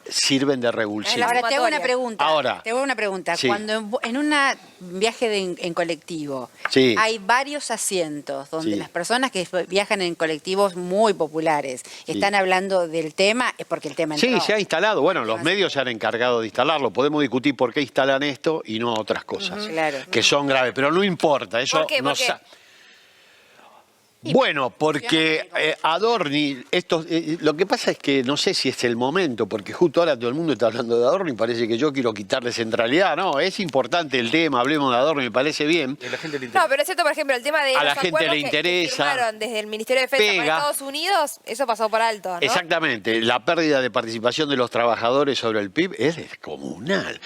sirven de revulsivo. Ahora te hago una pregunta. Te hago una pregunta. Sí. Cuando en un viaje en colectivo hay varios asientos donde las personas que viajan en colectivos muy populares están hablando del tema, es porque el tema entró. Sí, se ha instalado. Bueno, los medios se han encargado de instalarlo. Podemos discutir por qué instalan esto y no otras cosas que son graves, pero no importa. Eso ¿Por qué? no Bueno, porque Adorni, lo que pasa es que no sé si es el momento, porque justo ahora todo el mundo está hablando de Adorni, parece que yo quiero quitarle centralidad. No, es importante el tema, hablemos de Adorni, me parece bien. No, pero es cierto, por ejemplo, el tema de a la los gente acuerdos le interesa, que firmaron desde el Ministerio de Defensa con Estados Unidos, eso pasó por alto, ¿no? Exactamente, la pérdida de participación de los trabajadores sobre el PIB es descomunal.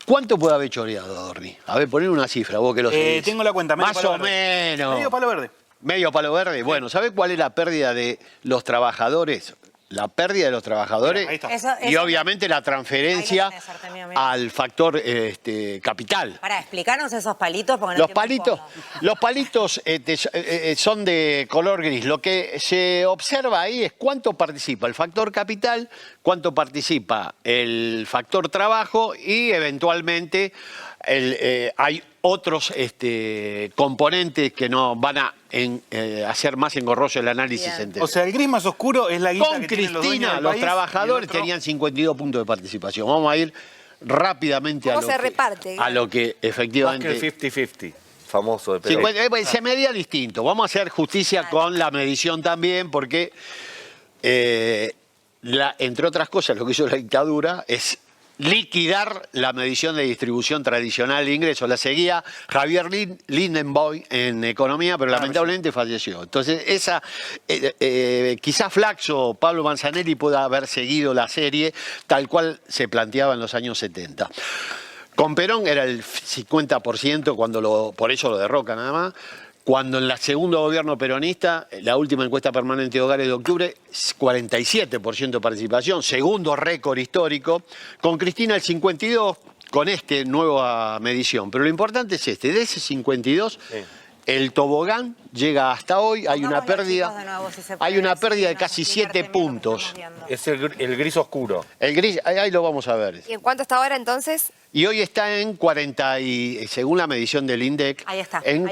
¿Cuánto puede haber choreado Adorni? A ver, poner una cifra, vos que lo sabés. Tengo la cuenta, más o menos. Medio palo verde. Medio palo verde. Bueno, ¿sabés cuál es la pérdida de los trabajadores? La pérdida de los trabajadores y obviamente la transferencia al factor capital. Para explicarnos esos palitos. Porque Los palitos son de color gris. Lo que se observa ahí es cuánto participa el factor capital, cuánto participa el factor trabajo y eventualmente hay otros componentes que nos van a hacer más engorroso el análisis entero. O sea, el gris más oscuro es la guita Con que tienen los dueños Cristina, del los país, trabajadores tenían 52 puntos de participación. Vamos a ir rápidamente ¿Cómo se reparte? a lo que efectivamente... Más que el 50-50, famoso de Perón. Se medía distinto. Vamos a hacer justicia con la medición también, porque, entre otras cosas, lo que hizo la dictadura es liquidar la medición de distribución tradicional de ingresos. La seguía Javier Lindenboy en economía, pero lamentablemente falleció. Entonces, quizás Flaxo, Pablo Manzanelli pueda haber seguido la serie tal cual se planteaba en los años 70. Con Perón era el 50%, por eso lo derroca nada más. Cuando en el segundo gobierno peronista, la última encuesta permanente de hogares de octubre, 47% de participación, segundo récord histórico. Con Cristina el 52%, con nueva medición. Pero lo importante es de ese 52%, el tobogán llega hasta hoy, hay una pérdida de casi 7 puntos. Es el gris oscuro. El gris, ahí lo vamos a ver. ¿Y en cuánto está ahora entonces? Y hoy está en 40, según la medición del INDEC, ahí está, en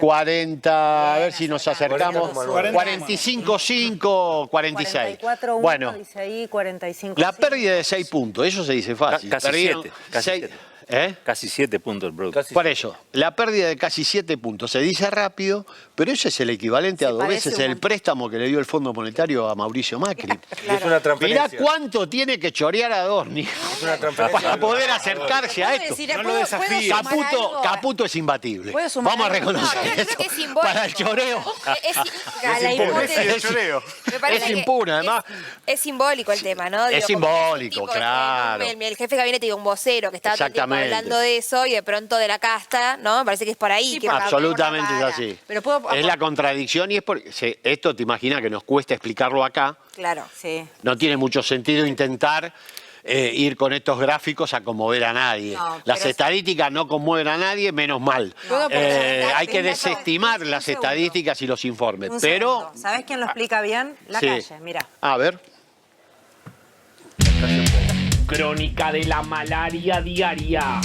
40, a ver si nos acercamos, 45,5, 46. 44,1 bueno, dice ahí, 45. La pérdida de 6 puntos, eso se dice fácil. Casi 7. Casi 7 puntos, bro. Por eso, la pérdida de casi 7 puntos. Se dice rápido, pero eso es el equivalente a 2 veces el préstamo que le dio el Fondo Monetario a Mauricio Macri. Es una transferencia. Mirá cuánto tiene que chorear a Adorni para poder acercarse a esto. No lo desafíe. Caputo es imbatible. Vamos a reconocer eso. Es simbólico. Para el choreo. Es impune, además. Es simbólico el tema, ¿no? Es simbólico, claro. El jefe de gabinete, un vocero que estaba todo el tiempo hablando de eso y de pronto de la casta, ¿no? Me parece que es por ahí. Que absolutamente es así. Es la contradicción y es porque esto te imaginas que nos cuesta explicarlo acá. Claro, sí. No tiene mucho sentido intentar ir con estos gráficos a conmover a nadie. No, Las pero- estadísticas no conmueven a nadie, menos mal. No, Hay que desestimar las estadísticas y los informes. Un Pero, segundo. ¿Sabés quién lo explica bien? La Sí. calle, mira. a ver. Crónica de la malaria diaria.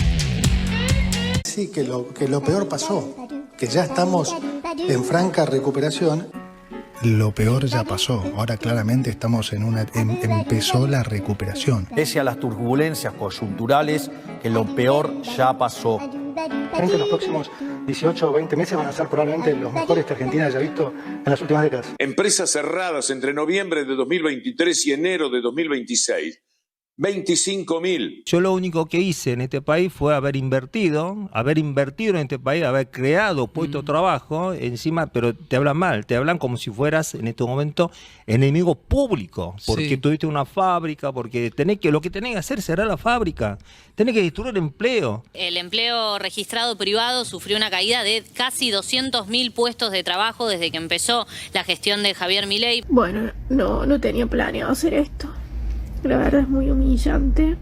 Sí, que lo peor pasó, que ya estamos en franca recuperación. Lo peor ya pasó, ahora claramente estamos empezó la recuperación. Pese a las turbulencias coyunturales, que lo peor ya pasó. Frente a los próximos 18 o 20 meses van a ser probablemente los mejores que Argentina haya visto en las últimas décadas. Empresas cerradas entre noviembre de 2023 y enero de 2026. 25.000. Yo lo único que hice en este país fue haber invertido en este país, haber creado puestos de trabajo encima, pero te hablan mal, te hablan como si fueras en este momento enemigo público, porque Sí. tuviste una fábrica, porque lo que tenés que hacer es cerrar la fábrica, tenés que destruir el empleo. El empleo registrado privado sufrió una caída de casi 200.000 puestos de trabajo desde que empezó la gestión de Javier Milei. Bueno, no tenía planeado hacer esto. La verdad es muy humillante.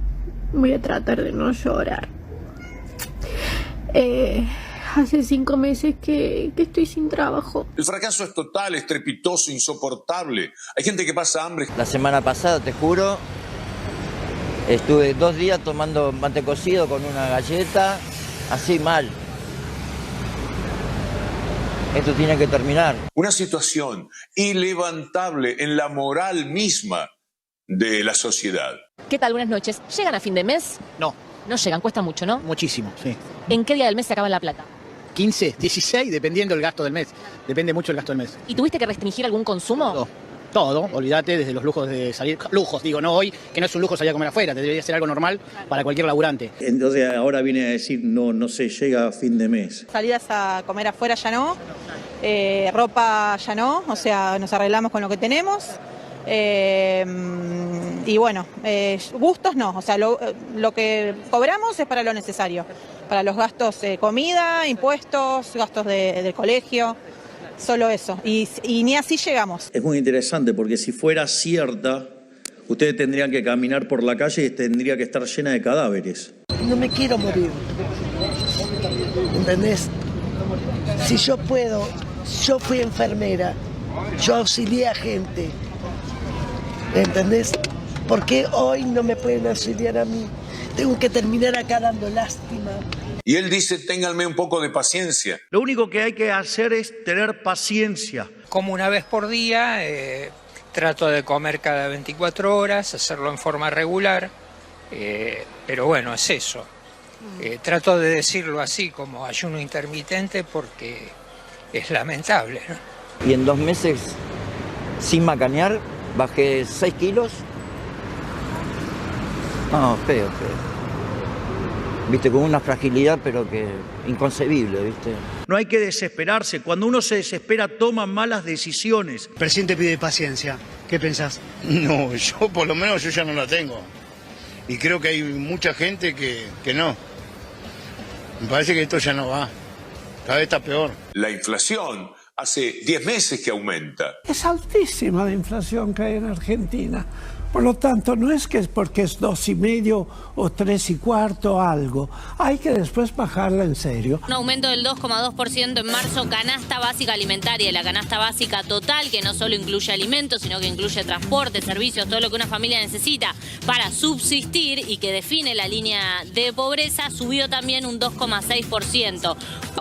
Voy a tratar de no llorar. Hace 5 meses que estoy sin trabajo. El fracaso es total, estrepitoso, insoportable. Hay gente que pasa hambre. La semana pasada, te juro, estuve 2 días tomando mate cocido con una galleta, así mal. Esto tiene que terminar. Una situación ilevantable en la moral misma de la sociedad. ¿Qué tal? Buenas noches. ¿Llegan a fin de mes? No. No llegan, cuesta mucho, ¿no? Muchísimo, sí. ¿En qué día del mes se acaba la plata? 15, 16, dependiendo del gasto del mes. Depende mucho el gasto del mes. ¿Y tuviste que restringir algún consumo? Todo, olvídate, desde los lujos de salir. Lujos, digo, no hoy, que no es un lujo salir a comer afuera, debería ser algo normal para cualquier laburante. Entonces ahora viene a decir, no se llega a fin de mes. Salidas a comer afuera ya no, ropa ya no, o sea, nos arreglamos con lo que tenemos. Y bueno, gustos no, o sea, lo que cobramos es para lo necesario, para los gastos comida, impuestos, gastos del colegio, solo eso, y ni así llegamos. Es muy interesante porque si fuera cierta, ustedes tendrían que caminar por la calle y tendría que estar llena de cadáveres. No me quiero morir, ¿entendés? Si yo puedo, yo fui enfermera, yo auxilié a gente. ¿Entendés? ¿Por qué hoy no me pueden auxiliar a mí? Tengo que terminar acá dando lástima. Y él dice, ténganme un poco de paciencia. Lo único que hay que hacer es tener paciencia. Como una vez por día, trato de comer cada 24 horas, hacerlo en forma regular, pero bueno, es eso. Trato de decirlo así, como ayuno intermitente, porque es lamentable, ¿no? Y en 2 meses, sin macanear, bajé 6 kilos. No, feo. Viste, con una fragilidad, pero que inconcebible, viste. No hay que desesperarse. Cuando uno se desespera, toma malas decisiones. El presidente pide paciencia. ¿Qué pensás? No, yo por lo menos yo ya no la tengo. Y creo que hay mucha gente que no. Me parece que esto ya no va. Cada vez está peor. La inflación hace 10 meses que aumenta. Es altísima la inflación que hay en Argentina. Por lo tanto, no es que es porque es 2,5 o 3,25 algo. Hay que después bajarla en serio. Un aumento del 2,2% en marzo, canasta básica alimentaria, la canasta básica total, que no solo incluye alimentos, sino que incluye transporte, servicios, todo lo que una familia necesita para subsistir y que define la línea de pobreza, subió también un 2,6%.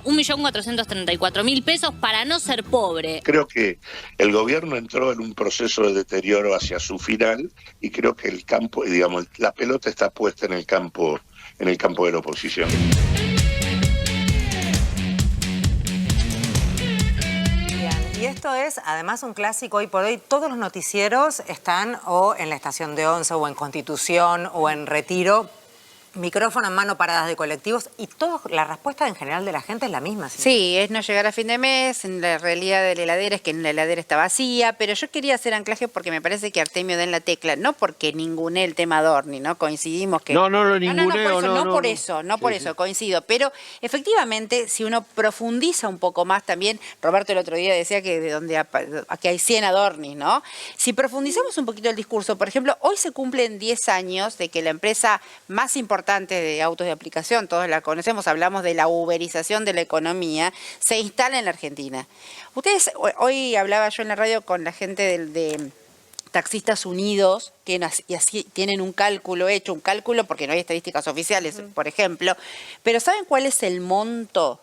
1.434.000 pesos para no ser pobre. Creo que el gobierno entró en un proceso de deterioro hacia su final y creo que el campo, digamos, la pelota está puesta en el campo de la oposición. Bien, y esto es además un clásico hoy por hoy. Todos los noticieros están o en la estación de 11 o en Constitución o en Retiro micrófono en mano, paradas de colectivos, y la respuesta en general de la gente es la misma. Sí, es no llegar a fin de mes, en la realidad de la heladera es que la heladera está vacía, pero yo quería hacer anclaje porque me parece que Artemio da en la tecla, no porque ninguné el tema Dorni, ¿no? Coincidimos que... No lo ninguneo, no por eso, coincido, pero efectivamente, si uno profundiza un poco más también, Roberto el otro día decía que de donde aquí hay 100 Adornis, ¿no? Si profundizamos un poquito el discurso, por ejemplo, hoy se cumplen 10 años de que la empresa más importante de autos de aplicación, todos la conocemos, hablamos de la uberización de la economía, se instala en la Argentina. Ustedes, hoy hablaba yo en la radio con la gente de Taxistas Unidos, que así tienen un cálculo hecho, porque no hay estadísticas oficiales, por ejemplo, pero ¿saben cuál es el monto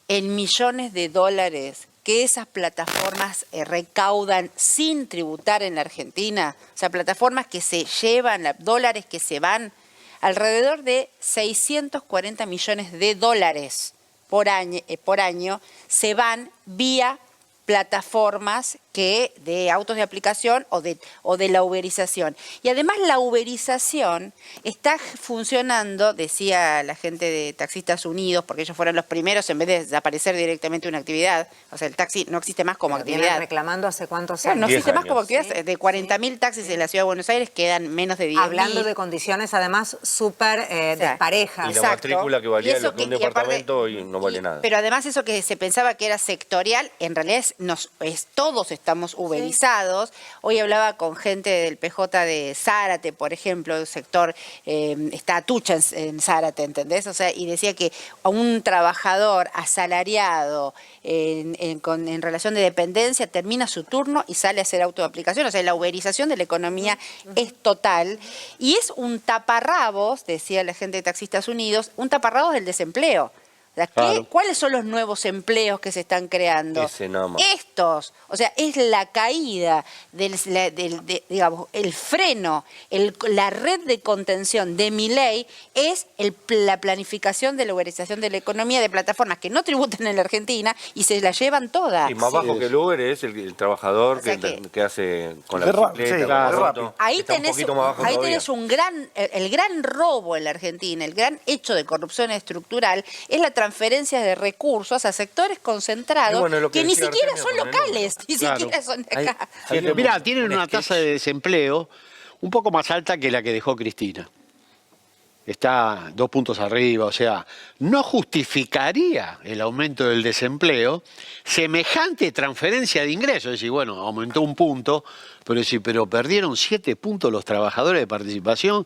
en millones de dólares que esas plataformas recaudan sin tributar en la Argentina? O sea, plataformas que se llevan, dólares que se van, alrededor de 640 millones de dólares por año se van vía plataformas de autos de aplicación o de la uberización. Y además la uberización está funcionando, decía la gente de Taxistas Unidos, porque ellos fueron los primeros en vez de desaparecer directamente una actividad, o sea, el taxi no existe más como actividad. ¿Vienen reclamando hace cuántos años? No existe más como actividad, ¿sí? De 40.000 taxis en la Ciudad de Buenos Aires quedan menos de 10.000. Hablando de condiciones además súper desparejas. Y la matrícula que valía un departamento y no vale nada. Pero además eso que se pensaba que era sectorial, en realidad todos estamos uberizados. Hoy hablaba con gente del PJ de Zárate, por ejemplo, el sector, está Atucha en Zárate, ¿entendés? O sea, y decía que a un trabajador asalariado en relación de dependencia termina su turno y sale a hacer auto de aplicación. O sea, la uberización de la economía es total. Y es un taparrabos, decía la gente de Taxistas Unidos, un taparrabos del desempleo. Claro. ¿Cuáles son los nuevos empleos que se están creando? Estos. O sea, es la caída digamos, el freno, la red de contención de Milei es la planificación de la uberización de la economía de plataformas que no tributan en la Argentina y se la llevan todas. Y más bajo que el Uber es el trabajador que hace con la bicicleta. Ahí tenés el gran robo en la Argentina, el gran hecho de corrupción estructural es la transferencias de recursos a sectores concentrados que ni siquiera son locales, ni siquiera son de acá. Mirá, tienen una tasa de desempleo un poco más alta que la que dejó Cristina. Está 2 puntos arriba, o sea, no justificaría el aumento del desempleo semejante transferencia de ingresos. Es decir, bueno, aumentó 1 punto, pero perdieron 7 puntos los trabajadores de participación,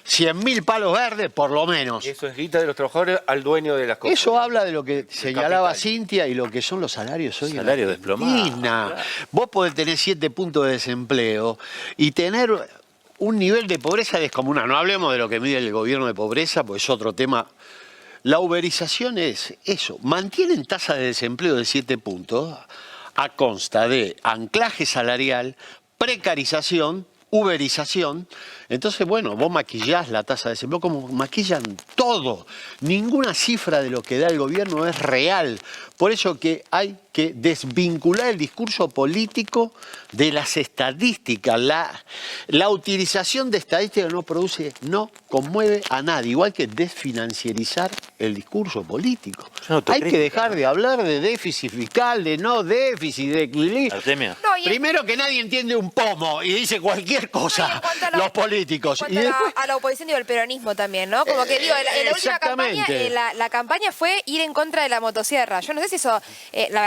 100.000 palos verdes por lo menos. Eso es guita de los trabajadores al dueño de las cosas. Eso habla de lo que señalaba Cintia y lo que son los salarios hoy. Salario desplomado. Claro. Vos podés tener 7 puntos de desempleo y tener un nivel de pobreza descomunal. No hablemos de lo que mide el gobierno de pobreza, pues es otro tema. La uberización es eso. Mantienen tasa de desempleo de 7 puntos a consta de anclaje salarial, precarización, uberización. Entonces, bueno, vos maquillás la tasa de desempleo como maquillan todo. Ninguna cifra de lo que da el gobierno es real. Por eso que hay que desvincular el discurso político de las estadísticas. La utilización de estadísticas no conmueve a nadie. Igual que desfinanciarizar el discurso político. Hay que dejar de hablar de déficit fiscal, de no déficit, de equilibrio. Primero que nadie entiende un pomo y dice cualquier cosa, los políticos. Y a la oposición y al peronismo también, ¿no? Como que digo, en la última campaña, la campaña fue ir en contra de la motosierra. Yo no sé si eso,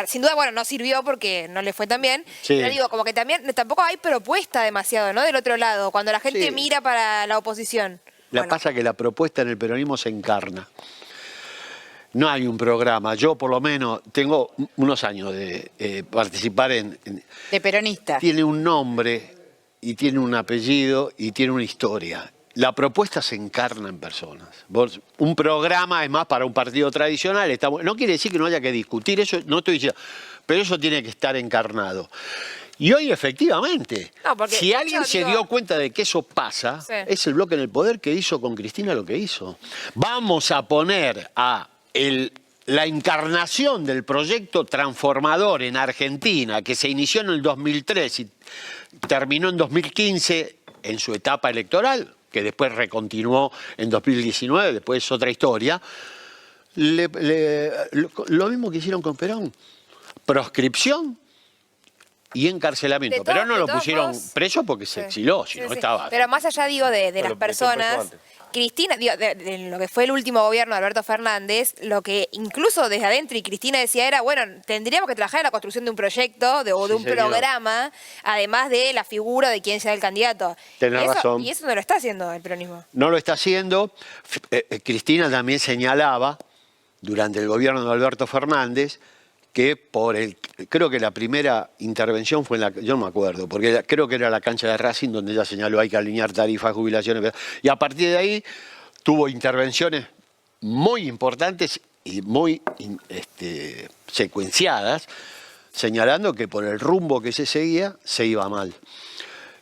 sin duda, bueno, no sirvió porque no le fue tan bien. Sí. Pero digo, como que tampoco hay propuesta demasiado, ¿no? Del otro lado, cuando la gente mira para la oposición. Pasa que la propuesta en el peronismo se encarna. No hay un programa. Yo, por lo menos, tengo unos años de participar de peronista. Tiene un nombre y tiene un apellido y tiene una historia. La propuesta se encarna en personas. Un programa es más para un partido tradicional. No quiere decir que no haya que discutir, eso no estoy diciendo, pero eso tiene que estar encarnado. Y hoy efectivamente, si alguien se dio cuenta de que eso pasa, es el bloque en el poder que hizo con Cristina lo que hizo. Vamos a poner a la encarnación del proyecto transformador en Argentina, que se inició en el 2003 y terminó en 2015 en su etapa electoral, que después recontinuó en 2019, después es otra historia, lo mismo que hicieron con Perón. Proscripción y encarcelamiento. Pero no lo pusieron preso porque se exiló, si no estaba... Pero más allá, digo, de las personas... Cristina, digo, de lo que fue el último gobierno de Alberto Fernández, lo que incluso desde adentro y Cristina decía era, bueno, tendríamos que trabajar en la construcción de un proyecto o de un programa, además de la figura de quién sea el candidato. Tenés razón. Y eso no lo está haciendo el peronismo. No lo está haciendo. Cristina también señalaba, durante el gobierno de Alberto Fernández, que creo que la primera intervención fue yo no me acuerdo, porque creo que era la cancha de Racing donde ella señaló hay que alinear tarifas, jubilaciones, y a partir de ahí tuvo intervenciones muy importantes y muy secuenciadas, señalando que por el rumbo que se seguía se iba mal.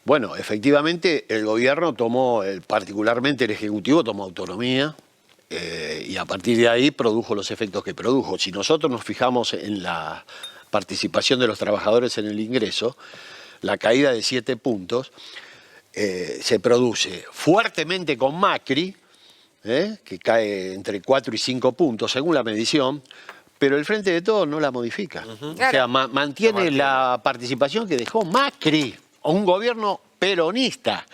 Bueno, efectivamente el gobierno tomó, particularmente el Ejecutivo, tomó autonomía. Y a partir de ahí produjo los efectos que produjo. Si nosotros nos fijamos en la participación de los trabajadores en el ingreso, la caída de 7 puntos se produce fuertemente con Macri, que cae entre 4 y 5 puntos según la medición, pero el Frente de Todos no la modifica. O sea, mantiene la participación que dejó Macri, un gobierno peronista.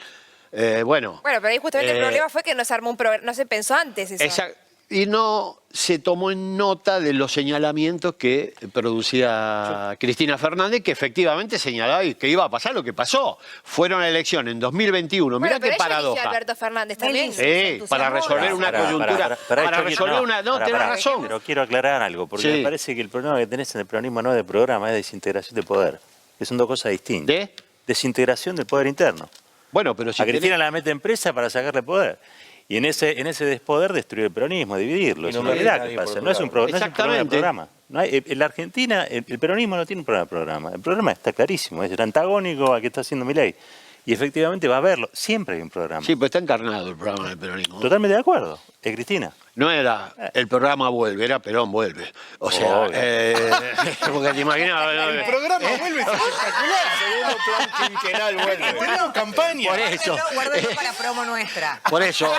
Bueno, pero ahí justamente el problema fue que no se armó no se pensó antes eso. Y no se tomó en nota de los señalamientos que producía Cristina Fernández, que efectivamente señalaba que iba a pasar lo que pasó. Fueron a elecciones en 2021. Mirá qué paradoja. Alberto Fernández también. Para resolver una coyuntura. Para resolver una... No, tenés razón. Pero quiero aclarar algo, porque me parece que el problema que tenés en el peronismo no es de programa, es de desintegración de poder. Que son dos cosas distintas. ¿De? Desintegración del poder interno. Bueno, pero si a Cristina la mete en presa para sacarle poder. Y en ese despoder destruir el peronismo, dividirlo. Es una realidad que pasa. No es un problema de programa. No hay, en la Argentina, el peronismo no tiene un programa de programa. El programa está clarísimo, es el antagónico al que está haciendo Milei. Y efectivamente va a haberlo. Siempre hay un programa. Sí, pero está encarnado el programa del peronismo. Totalmente de acuerdo. Es Cristina. No era el programa vuelve, era Perón vuelve. O sea, porque te imaginas... El programa vuelve espectacular. Segundo plan quinquenal vuelve. Tenemos campaña. Por eso. Guárdalo para promo nuestra. Por eso,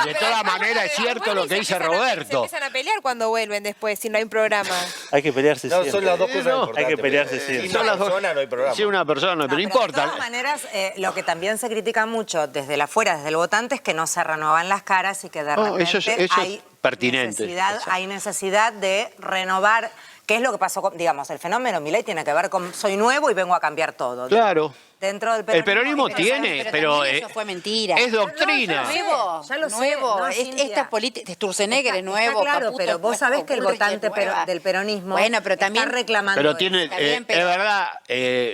de todas maneras es cierto lo que dice Roberto. Se empiezan a pelear cuando vuelven después, si no hay un programa. Hay que pelearse siempre. Son las dos cosas importantes. Hay que pelearse siempre. Si una persona no hay programa. Si una persona no, pero importa. De todas maneras, lo que también se critica mucho desde la afuera, desde el votante, es que no se renuevan las caras y que de repente eso hay pertinente. Hay necesidad de renovar. ¿Qué es lo que pasó con, digamos, el fenómeno Milei tiene que ver con soy nuevo y vengo a cambiar todo? Claro. Dentro del peronismo. El peronismo tiene, pero eso fue mentira. Es doctrina. Nuevo, ya lo nuevo. Sé, esta política, Sturzenegger es nuevo. Claro, Caputo pero vos sabés que el votante del peronismo está reclamando. Pero tiene, es verdad,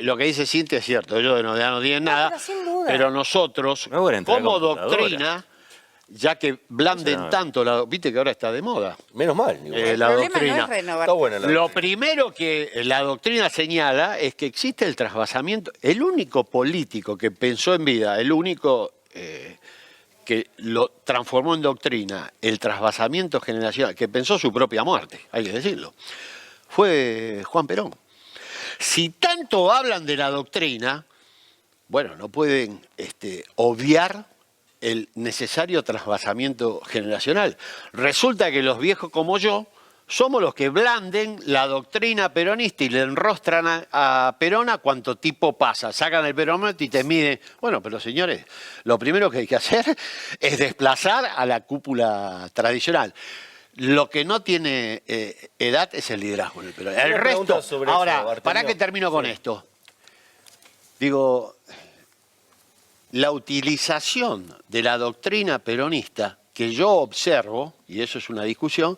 lo que dice Cintia es cierto. Yo no tienen nada. Pero sin duda. Pero nosotros, como doctrina, ya que blanden tanto, viste que ahora está de moda. Menos mal. La doctrina. No es renovar. Está buena la Lo primero que la doctrina señala es que existe el trasvasamiento. El único político que pensó en vida, el único que lo transformó en doctrina, el trasvasamiento generacional, que pensó su propia muerte, hay que decirlo, fue Juan Perón. Si tanto hablan de la doctrina, bueno, no pueden obviar el necesario trasvasamiento generacional. Resulta que los viejos como yo somos los que blanden la doctrina peronista y le enrostran a Perón a cuánto tipo pasa. Sacan el perómetro y te miden. Bueno, pero señores, lo primero que hay que hacer es desplazar a la cúpula tradicional. Lo que no tiene edad es el liderazgo en el peronismo. El resto, ahora, ¿para qué termino con esto? Digo, la utilización de la doctrina peronista que yo observo, y eso es una discusión,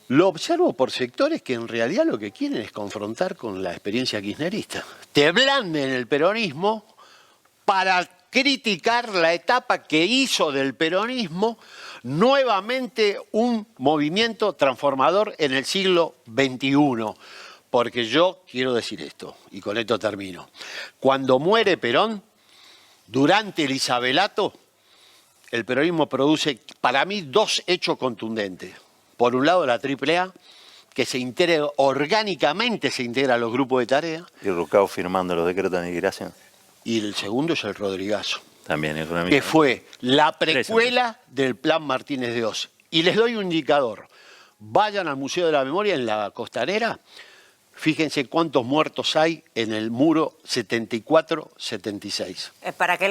lo observo por sectores que en realidad lo que quieren es confrontar con la experiencia kirchnerista. Te blanden el peronismo para criticar la etapa que hizo del peronismo nuevamente un movimiento transformador en el siglo XXI. Porque yo quiero decir esto, y con esto termino. Cuando muere Perón, durante el Isabelato, el peronismo produce, para mí, dos hechos contundentes. Por un lado, la AAA, que se integra orgánicamente, se integra a los grupos de tarea. Y Rucao firmando los decretos de aniquilación. Y el segundo es el Rodrigazo. también económica. Que fue la precuela del Plan Martínez de Oz. Y les doy un indicador. Vayan al Museo de la Memoria en la Costanera. Fíjense cuántos muertos hay en el muro 74-76.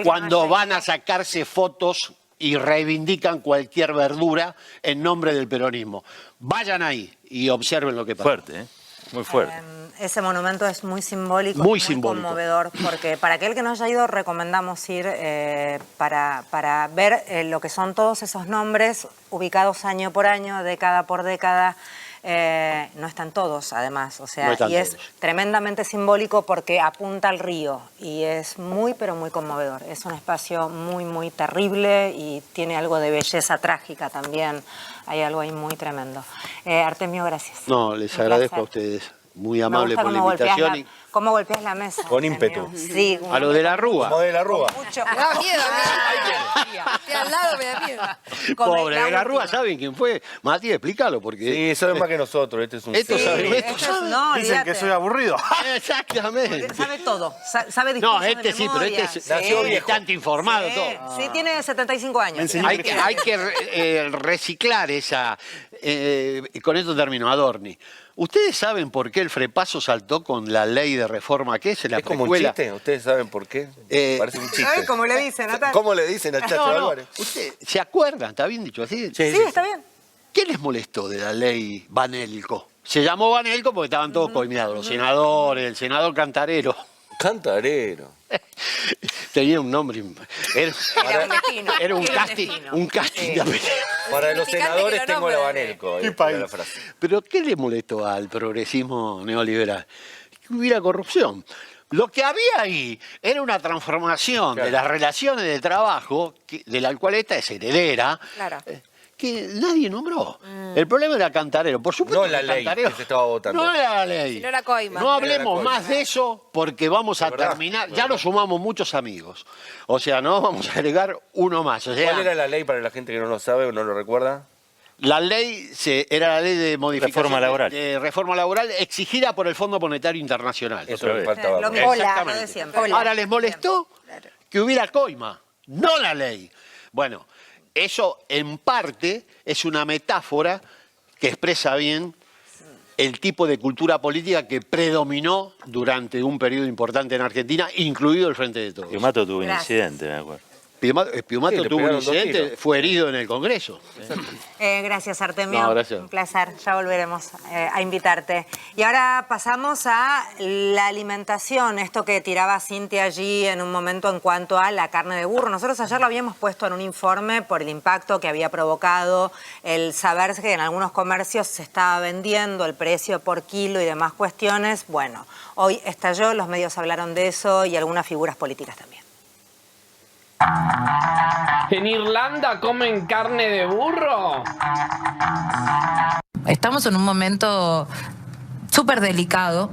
Cuando van a sacarse fotos y reivindican cualquier verdura en nombre del peronismo. Vayan ahí y observen lo que pasa. Fuerte, ¿eh? Muy fuerte. Ese monumento es muy simbólico, muy simbólico, conmovedor, porque para aquel que no haya ido recomendamos ir para ver lo que son todos esos nombres ubicados año por año, década por década. No están todos, además, o sea, no y es tremendamente simbólico porque apunta al río y es muy, pero muy conmovedor. Es un espacio muy, muy terrible y tiene algo de belleza trágica también. Hay algo ahí muy tremendo. Artemio, gracias. No, les agradezco a ustedes. Muy amable por la invitación. ¿Cómo golpeas la mesa? Con ímpetu. Sí. A lo de la Rúa. Como de la Rúa. Me da miedo a mí. Estoy al lado, me da miedo. Pobre, de la Rúa, ¿saben quién fue? Matías, explícalo, porque... Sí, saben más que nosotros, este es un... Esto sabe. No, Dicen que soy aburrido. Exactamente. Sabe todo, sabe discursos No, este de sí, pero memoria. este nació bastante informado todo. Sí, tiene 75 años. Hay que reciclar esa... con esto termino, Adorni. ¿Ustedes saben por qué el Frepaso saltó con la ley de reforma? ¿Qué es? ¿La como un precuela? chiste? ¿Ustedes saben por qué? Parece un chiste. ¿Sabes cómo le dicen, Natal? ¿Cómo le dicen a Chacho Álvarez? ¿Ustedes se acuerdan? ¿Está bien dicho así? Sí, está bien. ¿Qué les molestó de la ley Banelco? Se llamó Banelco porque estaban todos coimeados. Los senadores, el senador Cantarero. Cantarero. Tenía un nombre. Era un casting de apellido. Para los senadores tengo la Banelco. La frase. Pero ¿qué le molestó al progresismo neoliberal? Que hubiera corrupción. Lo que había ahí era una transformación de las relaciones de trabajo, de la cual esta es heredera, que nadie nombró. El problema era Cantarero. Por supuesto, no la ley que se estaba votando. No era la ley. Sino la coima. No hablemos más de eso porque vamos a terminar. Ya lo sumamos muchos amigos. O sea, no vamos a agregar uno más. O sea, ¿cuál era la ley para la gente que no lo sabe o no lo recuerda? La ley era la ley de modificación reforma laboral exigida por el Fondo Monetario Internacional. Eso me faltaba. Lo de siempre. Ahora les molestó que hubiera coima, no la ley. Bueno, eso en parte es una metáfora que expresa bien el tipo de cultura política que predominó durante un periodo importante en Argentina, incluido el Frente de Todos. Piumato tuvo un incidente, me acuerdo. Piumato tuvo un incidente, fue herido en el Congreso. Gracias, Artemio. No, gracias. Un placer, ya volveremos a invitarte. Y ahora pasamos a la alimentación, esto que tiraba Cintia allí en un momento en cuanto a la carne de burro. Nosotros ayer lo habíamos puesto en un informe por el impacto que había provocado el saber que en algunos comercios se estaba vendiendo el precio por kilo y demás cuestiones. Bueno, hoy estalló, los medios hablaron de eso y algunas figuras políticas también. ¿En Irlanda comen carne de burro? Estamos en un momento súper delicado,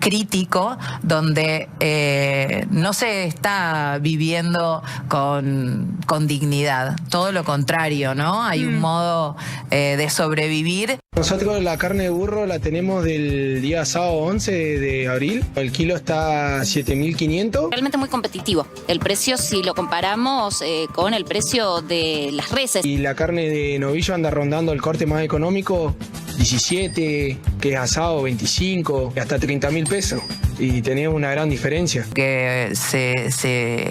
crítico, donde no se está viviendo con dignidad. Todo lo contrario, ¿no? Hay un modo de sobrevivir. Nosotros la carne de burro la tenemos del día sábado 11 de abril. El kilo está 7.500. Realmente muy competitivo. El precio, si lo comparamos con el precio de las reses. Y la carne de novillo anda rondando el corte más económico 17, que es asado 25, hasta 30.000 pesos. Y tenemos una gran diferencia. Que se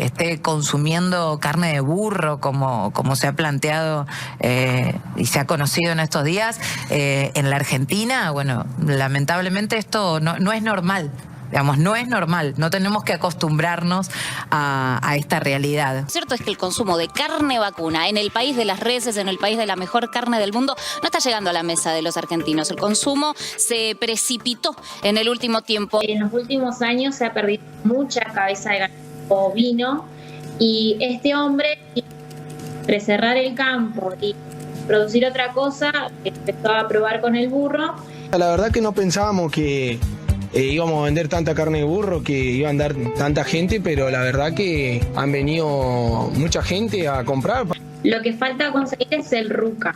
esté consumiendo carne de burro como se ha planteado y se ha conocido en estos días en la Argentina, bueno, lamentablemente esto no es normal. Digamos, no es normal, no tenemos que acostumbrarnos a esta realidad. Lo cierto es que el consumo de carne vacuna en el país de las reses, en el país de la mejor carne del mundo, no está llegando a la mesa de los argentinos. El consumo se precipitó en el último tiempo. En los últimos años se ha perdido mucha cabeza de ganado bovino y este hombre, entre cerrar el campo y producir otra cosa, empezó a probar con el burro. La verdad que no pensábamos que íbamos a vender tanta carne de burro, que iba a andar tanta gente, pero la verdad que han venido mucha gente a comprar. Lo que falta conseguir es el RUCA,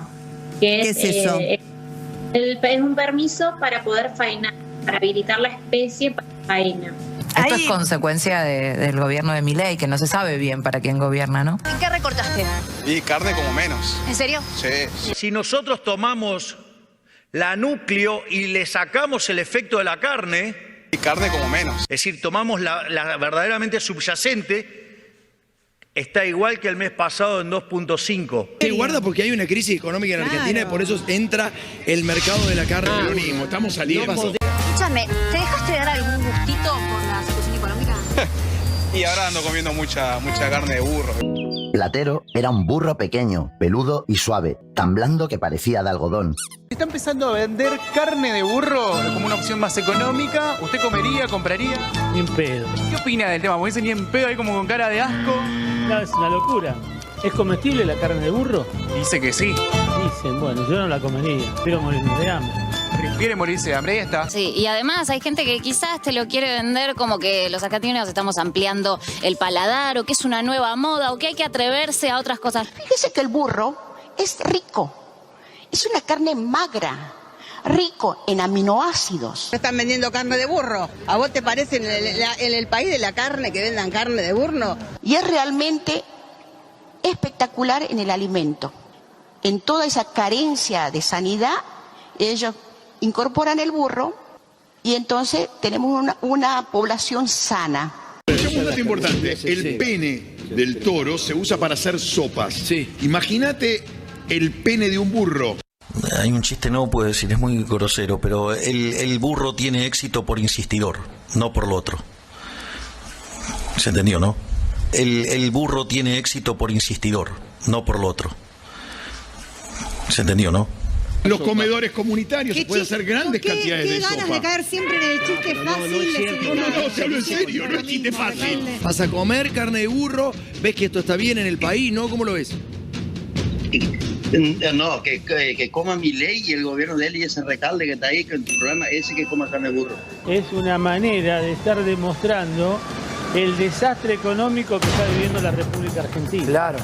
que ¿Qué es eso? Es un permiso para poder faenar, para habilitar la especie para faena. Esto es consecuencia del gobierno de Milei, que no se sabe bien para quién gobierna, ¿no? ¿En qué recortaste? Y carne como menos. ¿En serio? Sí. Si nosotros tomamos la núcleo y le sacamos el efecto de la carne, Y carne como menos. es decir, tomamos la verdaderamente subyacente, está igual que el mes pasado en 2.5. Que guarda porque hay una crisis económica en Argentina y por eso entra el mercado de la carne. Peronismo, estamos saliendo. Escúchame, ¿te dejaste dar algún gustito por la situación económica? Y ahora ando comiendo mucha carne de burro. Platero era un burro pequeño, peludo y suave, tan blando que parecía de algodón. Está empezando a vender carne de burro como una opción más económica. ¿Usted comería, compraría? Ni en pedo. ¿Qué opina del tema? Me dice ni en pedo ahí como con cara de asco. No, es una locura. ¿Es comestible la carne de burro? Dice que sí. Dicen, bueno, yo no la comería. Prefiero morirme de hambre. Prefiere morirse de hambre, ahí está. Sí, y además hay gente que quizás te lo quiere vender como que los argentinos estamos ampliando el paladar, o que es una nueva moda, o que hay que atreverse a otras cosas. Fíjese que el burro es rico, es una carne magra, rico en aminoácidos. Están vendiendo carne de burro. ¿A vos te parece en el país de la carne que vendan carne de burro? Y es realmente espectacular en el alimento. En toda esa carencia de sanidad, ellos incorporan el burro y entonces tenemos una población sana. Un dato importante, el pene del toro se usa para hacer sopas. Imagínate el pene de un burro. Hay un chiste, no puedo decir, es muy grosero, pero el burro tiene éxito por insistidor, no por lo otro. ¿Se entendió, no? El burro tiene éxito por insistidor, no por lo otro. ¿Se entendió, no? Los comedores comunitarios se pueden hacer grandes cantidades de sopa. Qué ganas de caer siempre en el chiste fácil. No, se hablo en serio, no es chiste fácil. Vas a comer carne de burro, ves que esto está bien en el país, ¿no? ¿Cómo lo ves? No, que coma Milei y el gobierno de él y ese recalde que está ahí, que en tu programa, ese que coma carne de burro. Es una manera de estar demostrando el desastre económico que está viviendo la República Argentina. Claro.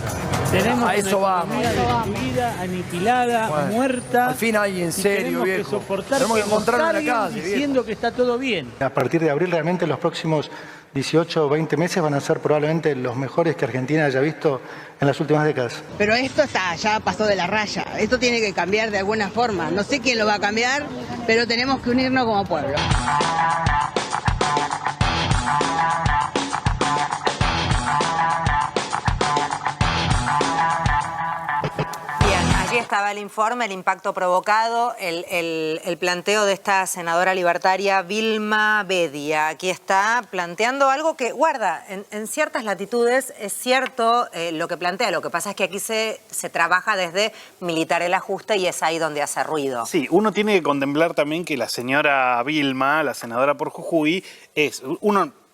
Tenemos a eso una vamos. economía destruida, aniquilada, muerta. Al fin hay en serio, tenemos viejo. Que soportar tenemos que encontrarlo en la calle, diciendo viejo. que está todo bien. A partir de abril, realmente los próximos 18 o 20 meses van a ser probablemente los mejores que Argentina haya visto en las últimas décadas. Pero esto ya pasó de la raya. Esto tiene que cambiar de alguna forma. No sé quién lo va a cambiar, pero tenemos que unirnos como pueblo. Allí estaba el informe, el impacto provocado, el planteo de esta senadora libertaria Vilma Bedia. Aquí está planteando algo que, guarda, en ciertas latitudes es cierto lo que plantea. Lo que pasa es que aquí se trabaja desde militar el ajuste y es ahí donde hace ruido. Sí, uno tiene que contemplar también que la señora Vilma, la senadora por Jujuy,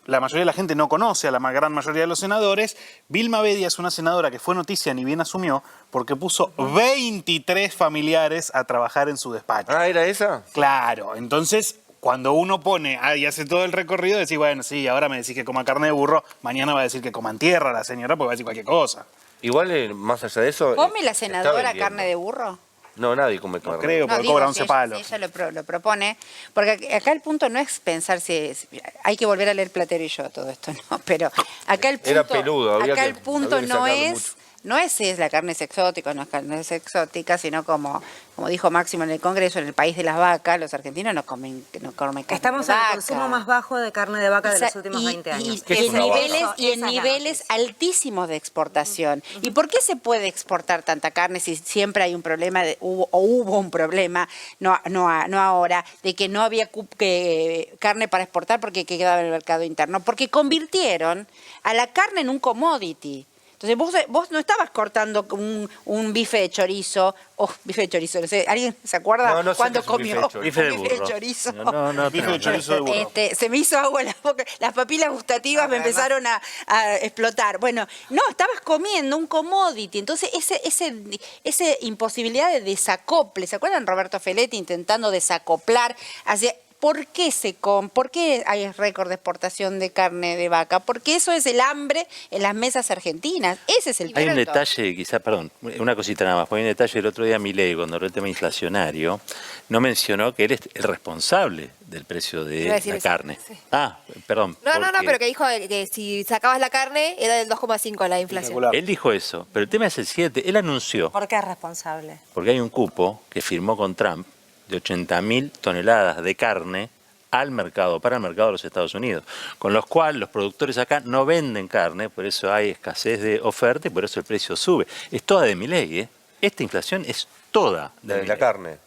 la mayoría de la gente no conoce a la gran mayoría de los senadores. Vilma Bedia es una senadora que fue noticia ni bien asumió porque puso 23 familiares a trabajar en su despacho. Ah, ¿era esa? Claro, entonces cuando uno pone y hace todo el recorrido, decís, bueno, sí, ahora me decís que coma carne de burro, mañana va a decir que coman tierra la señora porque va a decir cualquier cosa. Igual, más allá de eso... ¿Come la senadora carne de burro? No, nadie come carne. No creo, porque cobra 11 palos. Si ella lo propone, porque acá el punto no es pensar hay que volver a leer Platero y yo todo esto, ¿no? Pero acá el punto, era peludo, acá el punto no es si es la carne es exótica o no es carne es exótica, sino como dijo Máximo en el Congreso, en el país de las vacas, los argentinos no comen carne Estamos de vaca. en el consumo más bajo de carne de vaca de los últimos 20 años. Y en niveles altísimos de exportación. ¿Y por qué se puede exportar tanta carne si siempre hay un problema, hubo un problema, no ahora, de que no había carne para exportar porque quedaba en el mercado interno? Porque convirtieron a la carne en un commodity. Entonces vos no estabas cortando un bife de chorizo, no sé, ¿alguien se acuerda cuándo comió bife de bife de chorizo? Bife de chorizo de burro. Se me hizo agua en la boca, las papilas gustativas me empezaron a explotar. Bueno, no, estabas comiendo un commodity, entonces esa imposibilidad de desacople, ¿se acuerdan Roberto Feletti intentando desacoplar ¿por qué hay récord de exportación de carne de vaca? Porque eso es el hambre en las mesas argentinas. Ese es el punto. Hay un detalle, quizás, perdón, una cosita nada más. Hay un detalle, el otro día Milei, cuando habló del tema inflacionario, no mencionó que él es el responsable del precio de la carne. Sí. Ah, perdón. No, pero que dijo que si sacabas la carne era del 2,5 la inflación. Él dijo eso, pero el tema es el siguiente. Él anunció, ¿Por qué es responsable? porque hay un cupo que firmó con Trump de 80.000 toneladas de carne al mercado, para el mercado de los Estados Unidos, con los cuales los productores acá no venden carne, por eso hay escasez de oferta y por eso el precio sube. Es toda de Milei, ¿eh? Esta inflación es toda de La Milei. carne.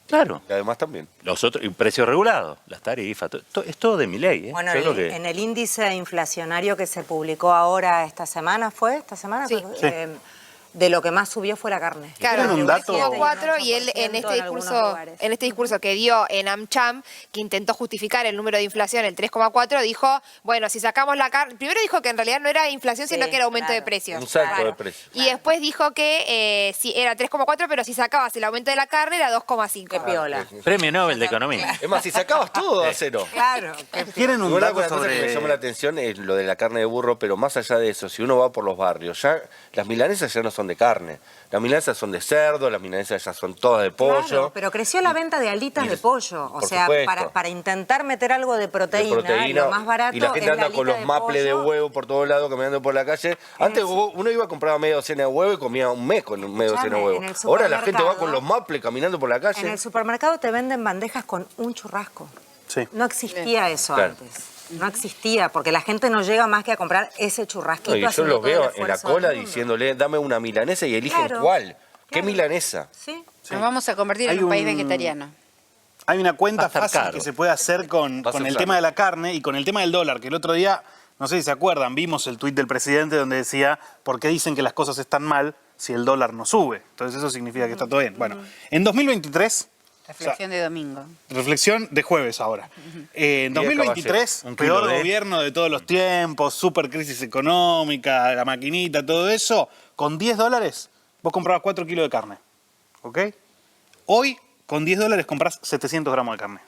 Claro. Y además también. Los otros, y precio regulado, las tarifas, es todo de Milei, ¿eh? Bueno, Yo creo que- en el índice inflacionario que se publicó ahora esta semana, ¿fue? ¿Esta semana? Sí. De lo que más subió fue la carne. Claro, un dato? 4 y él en este discurso que dio en AmCham, que intentó justificar el número de inflación, el 3,4, dijo, bueno, si sacamos la carne, primero dijo que en realidad no era inflación, sino que era aumento de precios. Un salto de precios. Y después dijo que sí, era 3,4, pero si sacabas el aumento de la carne era 2,5. Qué piola. Premio Nobel de Economía. Es más, si sacabas todo a cero. Claro. Tienen un Una dato cosa que me sobre... llama la atención es lo de la carne de burro, pero más allá de eso, si uno va por los barrios, ya las milanesas ya no son de carne. Las milanesas son de cerdo, las milanesas ya son todas de pollo. Claro, pero creció la venta de alitas de pollo. O por sea, supuesto. para intentar meter algo de proteína, lo más barato y la gente es anda la con alita los maples de pollo. huevo por todos lados caminando por la calle. Antes uno iba a comprar media docena de huevo y comía un mes con media docena de en huevo. el Ahora la gente va supermercado- con los maples caminando por la En calle. el supermercado te venden bandejas con un churrasco. Sí. No existía eso Claro. antes. No existía, porque la gente no llega más que a comprar ese churrasquito. No, y yo haciendo los todo el veo en la esfuerzo cola del mundo. diciéndole, dame una milanesa y eligen Claro, cuál. ¿Qué milanesa? Sí. Nos vamos a convertir en Hay un país un- vegetariano. Hay una Va cuenta a estar fácil caro. que se puede hacer con Va a ser el caro. tema de la carne y con el tema del dólar, que el otro día, no sé si se acuerdan, vimos el tuit del presidente donde decía, ¿por qué dicen que las cosas están mal si el dólar no sube? Entonces eso significa que está todo bien. Bueno, en 2023, Reflexión de domingo. reflexión de jueves ahora. En 2023, caballero. Un kilo peor de- gobierno de todos los tiempos, super crisis económica, la maquinita, todo eso, con $10 vos comprabas 4 kilos de carne. ¿Ok? Hoy, con $10 compras 700 gramos de carne.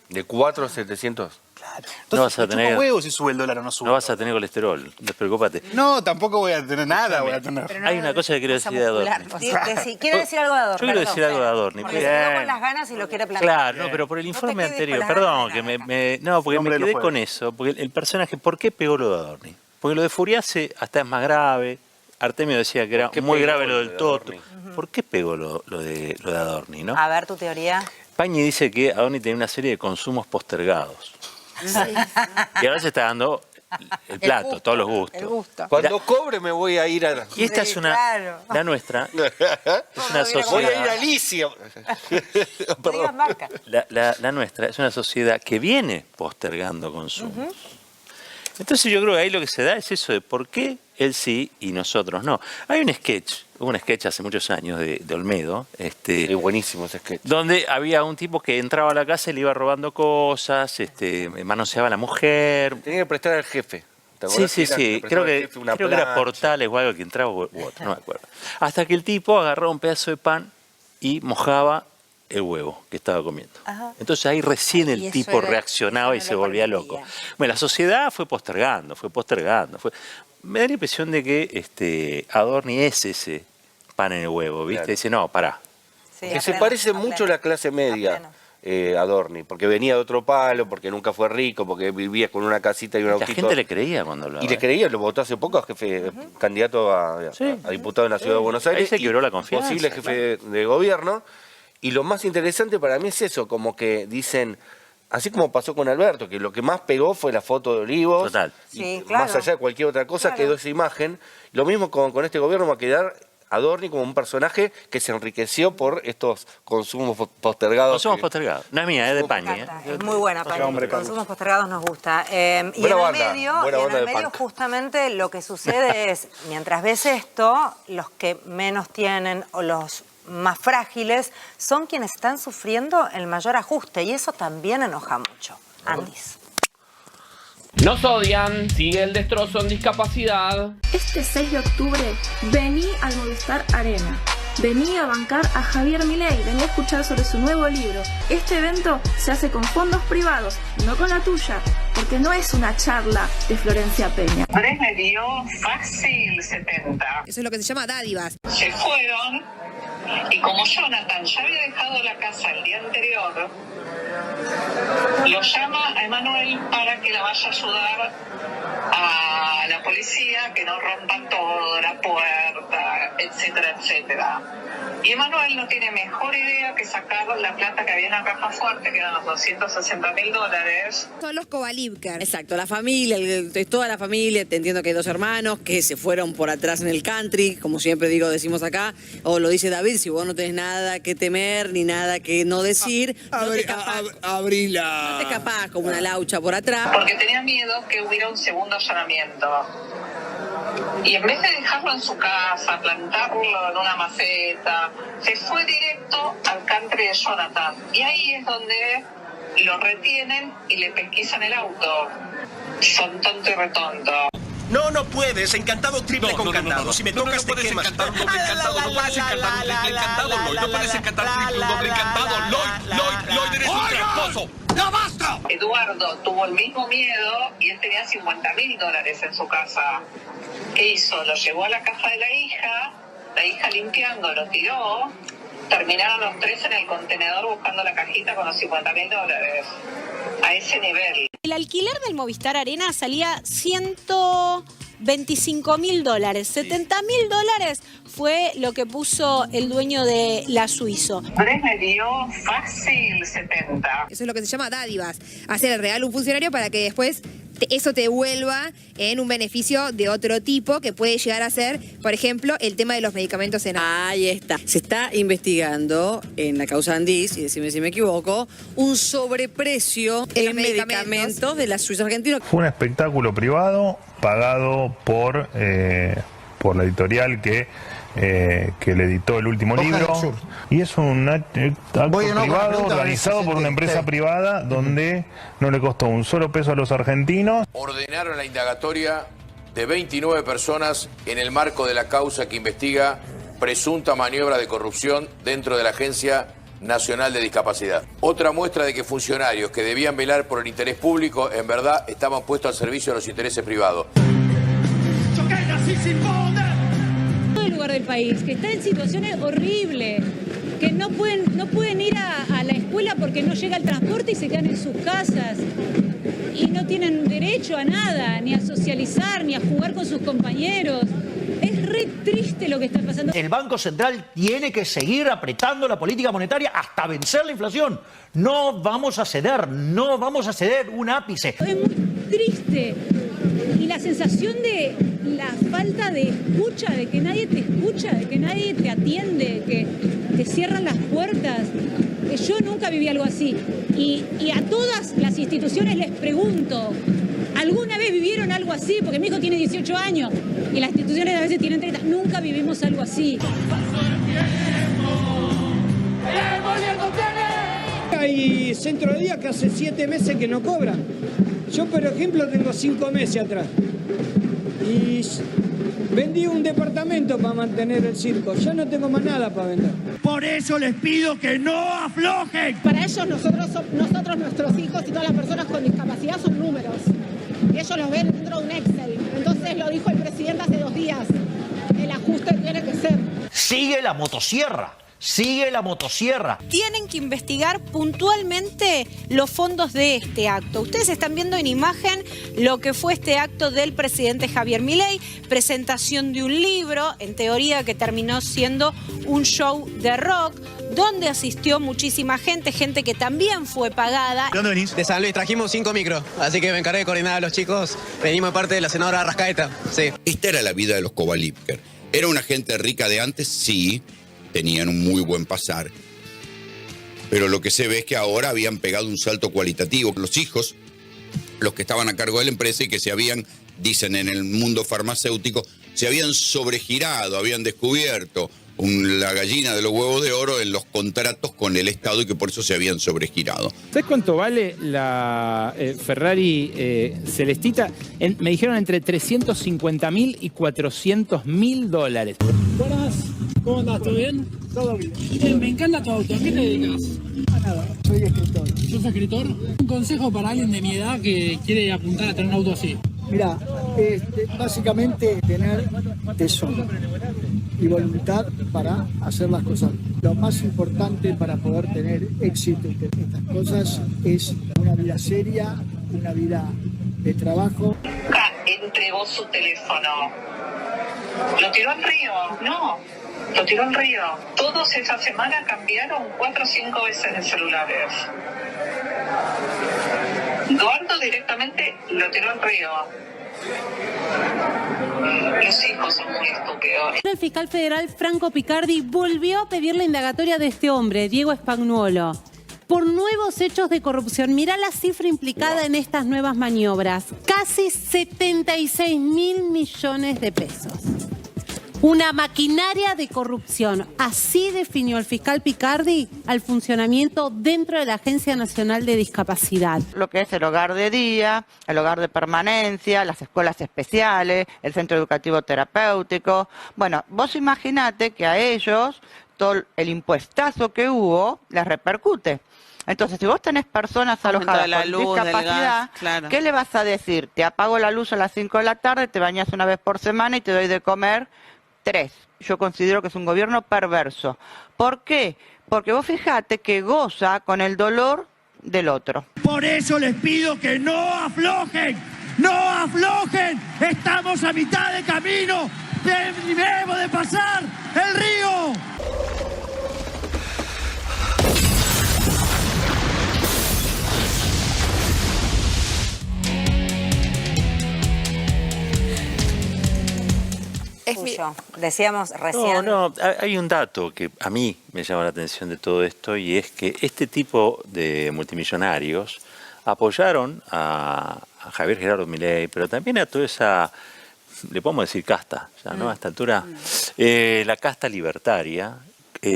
¿De 4 a 700? Entonces, No vas a me chupa tener- huevo si sube el dólar o no sube. No vas a tener colesterol, despreocúpate. No, tampoco voy a tener nada, voy a tener. Hay una cosa que quiero decir de Adorni. Quiere decir algo de Adorni. Yo quiero decir algo de Adorni. Porque se quedó con las ganas y lo quiere plantear. Claro, no, pero por el informe quedes anterior, con las perdón, ganas que de no, porque Nombre me de los quedé jueves. con eso, porque el personaje, ¿por qué pegó lo de Adorni? Porque lo de Furiase hasta es más grave, Artemio decía que era ¿Por qué muy pegó grave lo lo del de Toto. Adorni? ¿Por qué pegó lo de Adorni, no? A ver tu teoría. Pañi dice que Adorni tenía una serie de consumos postergados. Y ahora se está dando el plato, gusto, todos los gustos. el gusto. Cuando cobre me voy a ir a... Y esta es una, claro. la nuestra, es una Voy a ir a sociedad, Alicia. No digas marca. la nuestra es una sociedad que viene postergando consumos. Entonces yo creo que ahí lo que se da es eso de por qué él sí y nosotros no. Hay hubo un sketch hace muchos años de Olmedo, Es buenísimo ese sketch. donde había un tipo que entraba a la casa y le iba robando cosas, manoseaba a la mujer. Tenía que prestar al jefe. ¿Te Sí, acuerdas? sí, Era sí. le Creo prestaba al que, jefe una creo que era plancha. Portales o algo que entraba u otro, no me acuerdo. Hasta que el tipo agarraba un pedazo de pan y mojaba el huevo que estaba comiendo. Ajá. Entonces ahí recién Y el eso tipo era- reaccionaba y eso no se lo volvía permitía. loco. Bueno, la sociedad fue postergando. Me da la impresión de que Adorni es ese pan en el huevo, ¿viste? Claro. Dice, no, pará. Sí, Que a se pleno, parece a mucho a pleno. la clase media, Adorni, porque venía de otro palo, porque nunca fue rico, porque vivía con una casita y un La autito. gente le creía cuando hablaba. Y le creía, lo votó hace poco a jefe, candidato a diputado en la ciudad de Buenos Aires. Ahí se y quebró la confianza, Posible jefe de gobierno. Y lo más interesante para mí es eso, como que dicen, así como pasó con Alberto, que lo que más pegó fue la foto de Olivos. Total. Y Sí, claro. más allá de cualquier otra cosa, Claro. quedó esa imagen. Lo mismo con este gobierno va a quedar Adorni como un personaje que se enriqueció por estos consumos postergados. Consumos que- postergados. No es mía, es de Pañi. Me encanta, es muy buena, Pañi. hombre, Consumos postergados nos gusta. Y Buena en banda, el medio, buena y en banda el de medio punk. justamente lo que sucede es, mientras ves esto, los que menos tienen o los más frágiles son quienes están sufriendo el mayor ajuste y eso también enoja mucho. Andis. Nos odian, sigue el destrozo en discapacidad. Este 6 de octubre, vení al Movistar Arena. Vení a bancar a Javier Milei, vení a escuchar sobre su nuevo libro. Este evento se hace con fondos privados, no con la tuya, porque no es una charla de Florencia Peña. Andrés me dio fácil 70. Eso es lo que se llama dádivas. Se fueron y como Jonathan ya había dejado la casa el día anterior, lo llama a Emanuel para que la vaya a ayudar a la policía, que no rompan todo, la puerta, etcétera, etcétera. Y Emanuel no tiene mejor idea que sacar la plata que había en la caja fuerte, que eran los $260.000. Son los Kovalivker. Exacto, la familia, toda la familia, te entiendo que hay dos hermanos que se fueron por atrás en el country, como siempre decimos acá, o lo dice David, si vos no tenés nada que temer ni nada que no decir, no te escapás como una laucha por atrás. Porque tenía miedo que hubiera un segundo allanamiento. Y en vez de dejarlo en su casa, plantarlo en una maceta, se fue directo al country de Jonathan. Y ahí es donde lo retienen y le pesquisan el auto. Son tonto y retonto. No puedes. Encantado triple con cantado. Si me tocas te quemas. No puedes encantar un triple encantado, Lloyd. No puedes encantar triple, un doble encantado, Lloyd, eres un tramposo. ¡No basta! Eduardo tuvo el mismo miedo y él tenía $50.000 en su casa. ¿Qué hizo? Lo llevó a la casa de la hija limpiando, lo tiró, terminaron los tres en el contenedor buscando la cajita con los $50.000. A ese nivel. El alquiler del Movistar Arena salía $125.000. $70.000 fue lo que puso el dueño de la Suizo. Andrés me dio fácil 70. Eso es lo que se llama dádivas. Hacer el regalo a un funcionario para que después eso te devuelva en un beneficio de otro tipo que puede llegar a ser, por ejemplo, el tema de los medicamentos en... Ahí está. Se está investigando en la causa Andis, y decime si me equivoco, un sobreprecio en medicamentos de la Suiza Argentina. Fue un espectáculo privado pagado por la editorial que le editó el último libro, y es un acto privado organizado por una empresa privada donde no le costó un solo peso a los argentinos. Ordenaron la indagatoria de 29 personas en el marco de la causa que investiga presunta maniobra de corrupción dentro de la Agencia Nacional de Discapacidad. Otra muestra de que funcionarios que debían velar por el interés público en verdad estaban puestos al servicio de los intereses privados. Todo el lugar del país, que está en situaciones horribles, que no pueden ir a la escuela porque no llega el transporte y se quedan en sus casas. Y no tienen derecho a nada, ni a socializar, ni a jugar con sus compañeros. Es re triste lo que está pasando. El Banco Central tiene que seguir apretando la política monetaria hasta vencer la inflación. No vamos a ceder un ápice. Es muy triste. Y la sensación de la falta de escucha, de que nadie te escucha, de que nadie te atiende, que te cierran las puertas. Yo nunca viví algo así. Y a todas las instituciones les pregunto, ¿alguna vez vivieron algo así? Porque mi hijo tiene 18 años y las instituciones a veces tienen 30. Nunca vivimos algo así. Hay centro de día que hace 7 meses que no cobran. Yo, por ejemplo, tengo 5 meses atrás. Y vendí un departamento para mantener el circo. Ya no tengo más nada para vender. Por eso les pido que no aflojen. Para ellos, nosotros, nuestros hijos y todas las personas con discapacidad son números. Y ellos los ven dentro de un Excel. Entonces lo dijo el presidente hace 2 días. El ajuste tiene que ser. Sigue la motosierra. Tienen que investigar puntualmente los fondos de este acto. Ustedes están viendo en imagen lo que fue este acto del presidente Javier Milei, presentación de un libro, en teoría que terminó siendo un show de rock, donde asistió muchísima gente que también fue pagada. ¿De dónde venís? De San Luis, trajimos 5 micros, así que me encargué de coordinar a los chicos. Venimos de parte de la senadora Rascaeta, sí. Esta era la vida de los Kovalivker. ¿Era una gente rica de antes? Sí. Tenían un muy buen pasar, pero lo que se ve es que ahora habían pegado un salto cualitativo. Los hijos, los que estaban a cargo de la empresa y que se habían, dicen en el mundo farmacéutico, se habían sobregirado, habían descubierto la gallina de los huevos de oro en los contratos con el Estado y que por eso se habían sobregirado. ¿Sabes cuánto vale la Ferrari Celestita? Me dijeron entre $350.000 y $400.000. Buenas. ¿Cómo andás? ¿Todo bien? Todo bien. Bien, me encanta tu auto. ¿A qué te dedicas? A nada, soy escritor. ¿Sos escritor? Un consejo para alguien de mi edad que quiere apuntar a tener un auto así. Mirá, básicamente tener tesón y voluntad para hacer las cosas. Lo más importante para poder tener éxito en estas cosas es una vida seria, una vida de trabajo. Entregó su teléfono. ¿Lo tiró al río? No, lo tiró al río. Todos esa semana cambiaron 4 o 5 veces de celulares. Eduardo directamente lo tiró al río. Los hijos son muy estúpidos. El fiscal federal Franco Picardi volvió a pedir la indagatoria de este hombre, Diego Spagnuolo, por nuevos hechos de corrupción. Mirá la cifra implicada en estas nuevas maniobras. Casi 76.000 millones de pesos. Una maquinaria de corrupción. Así definió el fiscal Picardi al funcionamiento dentro de la Agencia Nacional de Discapacidad. Lo que es el hogar de día, el hogar de permanencia, las escuelas especiales, el centro educativo terapéutico. Bueno, vos imaginate que a ellos todo el impuestazo que hubo les repercute. Entonces, si vos tenés personas alojadas con discapacidad, claro. ¿Qué le vas a decir? Te apago la luz a las 5 de la tarde, te bañas una vez por semana y te doy de comer 3. Yo considero que es un gobierno perverso. ¿Por qué? Porque vos fijate que goza con el dolor del otro. Por eso les pido que no aflojen, no aflojen. Estamos a mitad de camino. Debemos de pasar el río. Decíamos recién. No, hay un dato que a mí me llama la atención de todo esto y es que este tipo de multimillonarios apoyaron a Javier Gerardo Milei, pero también a toda esa, le podemos decir casta, ya, ¿no? A esta altura, la casta libertaria,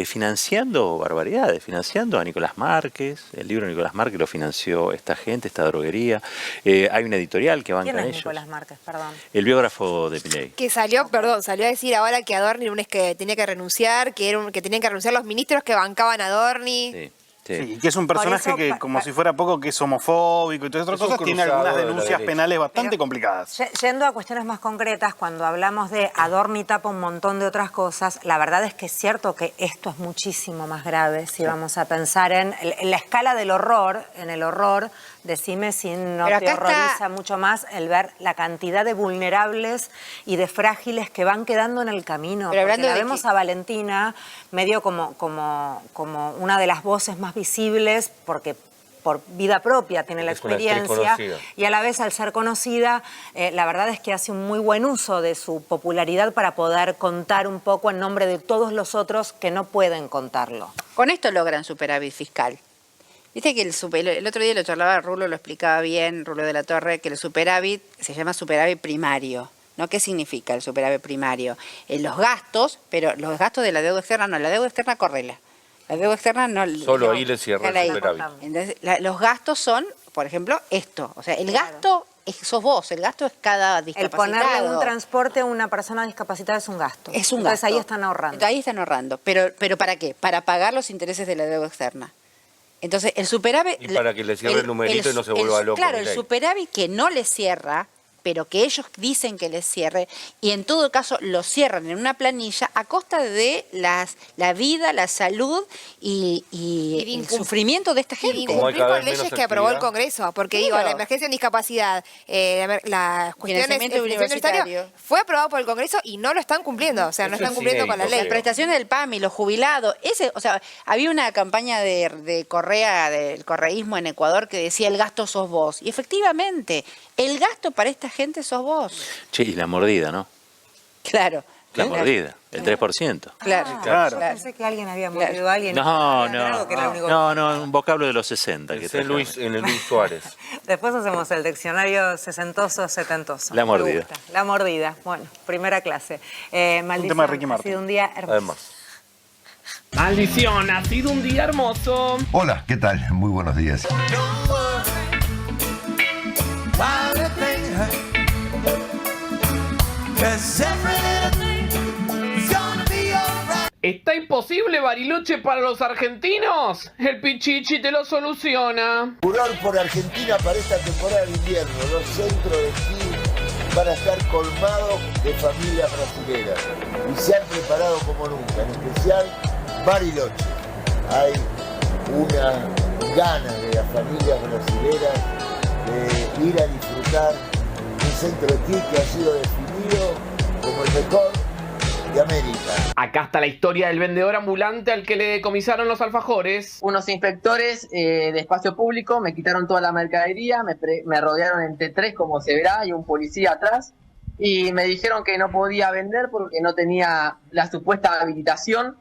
financiando barbaridades, financiando a Nicolás Márquez. El libro de Nicolás Márquez lo financió esta gente, esta droguería. Hay una editorial que banca ¿Quién es ellos. Nicolás Márquez? Perdón. El biógrafo de Milei. Que salió a decir ahora que Adorni lunes que tenía que renunciar, que tenían que renunciar los ministros que bancaban a Adorni. Sí. Sí, que es un personaje eso, que, como si fuera poco, que es homofóbico y todas otras cosas, tiene algunas denuncias penales bastante complicadas. Yendo a cuestiones más concretas, cuando hablamos de Adorni tapa un montón de otras cosas, la verdad es que es cierto que esto es muchísimo más grave si vamos a pensar en la escala del horror, en el horror. Decime si no te horroriza mucho más el ver la cantidad de vulnerables y de frágiles que van quedando en el camino. Pero porque la vemos a Valentina medio como una de las voces más visibles, porque por vida propia tiene la experiencia y a la vez al ser conocida, la verdad es que hace un muy buen uso de su popularidad para poder contar un poco en nombre de todos los otros que no pueden contarlo. Con esto logran superávit fiscal. Viste que el otro día lo charlaba Rulo, lo explicaba bien, Rulo de la Torre, que el superávit se llama superávit primario. ¿No? ¿Qué significa el superávit primario? Los gastos, pero los gastos de la deuda externa no, la deuda externa correla. La deuda externa no... Solo ahí le cierra el superávit. Entonces, los gastos son, por ejemplo, esto. O sea, el gasto sos vos, el gasto es cada discapacitado. El ponerle un transporte a una persona discapacitada es un gasto. Es un Entonces gasto. ahí están ahorrando. Entonces, ahí están ahorrando. Pero ¿para qué? Para pagar los intereses de la deuda externa. Entonces, el superávit... Y para que le cierre el numerito y no se vuelva loco. Claro, el superávit que no le cierra, pero que ellos dicen que les cierre, y en todo caso lo cierran en una planilla a costa de la vida, la salud y el sufrimiento de esta gente. Y cumplir con leyes que aprobó el Congreso, porque digo, la emergencia en discapacidad, las cuestiones universitarias, fue aprobado por el Congreso y no lo están cumpliendo, o sea, no están cumpliendo con la ley. Las prestaciones del PAMI, los jubilados, o sea, había una campaña de Correa, del correísmo en Ecuador, que decía el gasto sos vos, y efectivamente, el gasto para esta gente sos vos. Che, y la mordida, ¿no? Claro. La mordida, el 3%. Claro. Pensé que alguien había mordido a alguien. No, un vocablo de los 60. En el Luis Suárez. Después hacemos el diccionario sesentoso, setentoso. La mordida. La mordida. Bueno, primera clase. Maldición, un tema de Ricky Martin. Ha sido un día hermoso. Además. Maldición, ha sido un día hermoso. Hola, ¿qué tal? Muy buenos días. ¿Es posible Bariloche para los argentinos? El Pichichi te lo soluciona. Furor por Argentina para esta temporada de invierno. Los centros de esquí van a estar colmados de familias brasileras y se han preparado como nunca, en especial Bariloche. Hay una gana de las familias brasileras de ir a disfrutar un centro de esquí que ha sido definido como el mejor de América. Acá está la historia del vendedor ambulante al que le decomisaron los alfajores. Unos inspectores de espacio público me quitaron toda la mercadería, me rodearon entre tres, como se verá, y un policía atrás, y me dijeron que no podía vender porque no tenía la supuesta habilitación.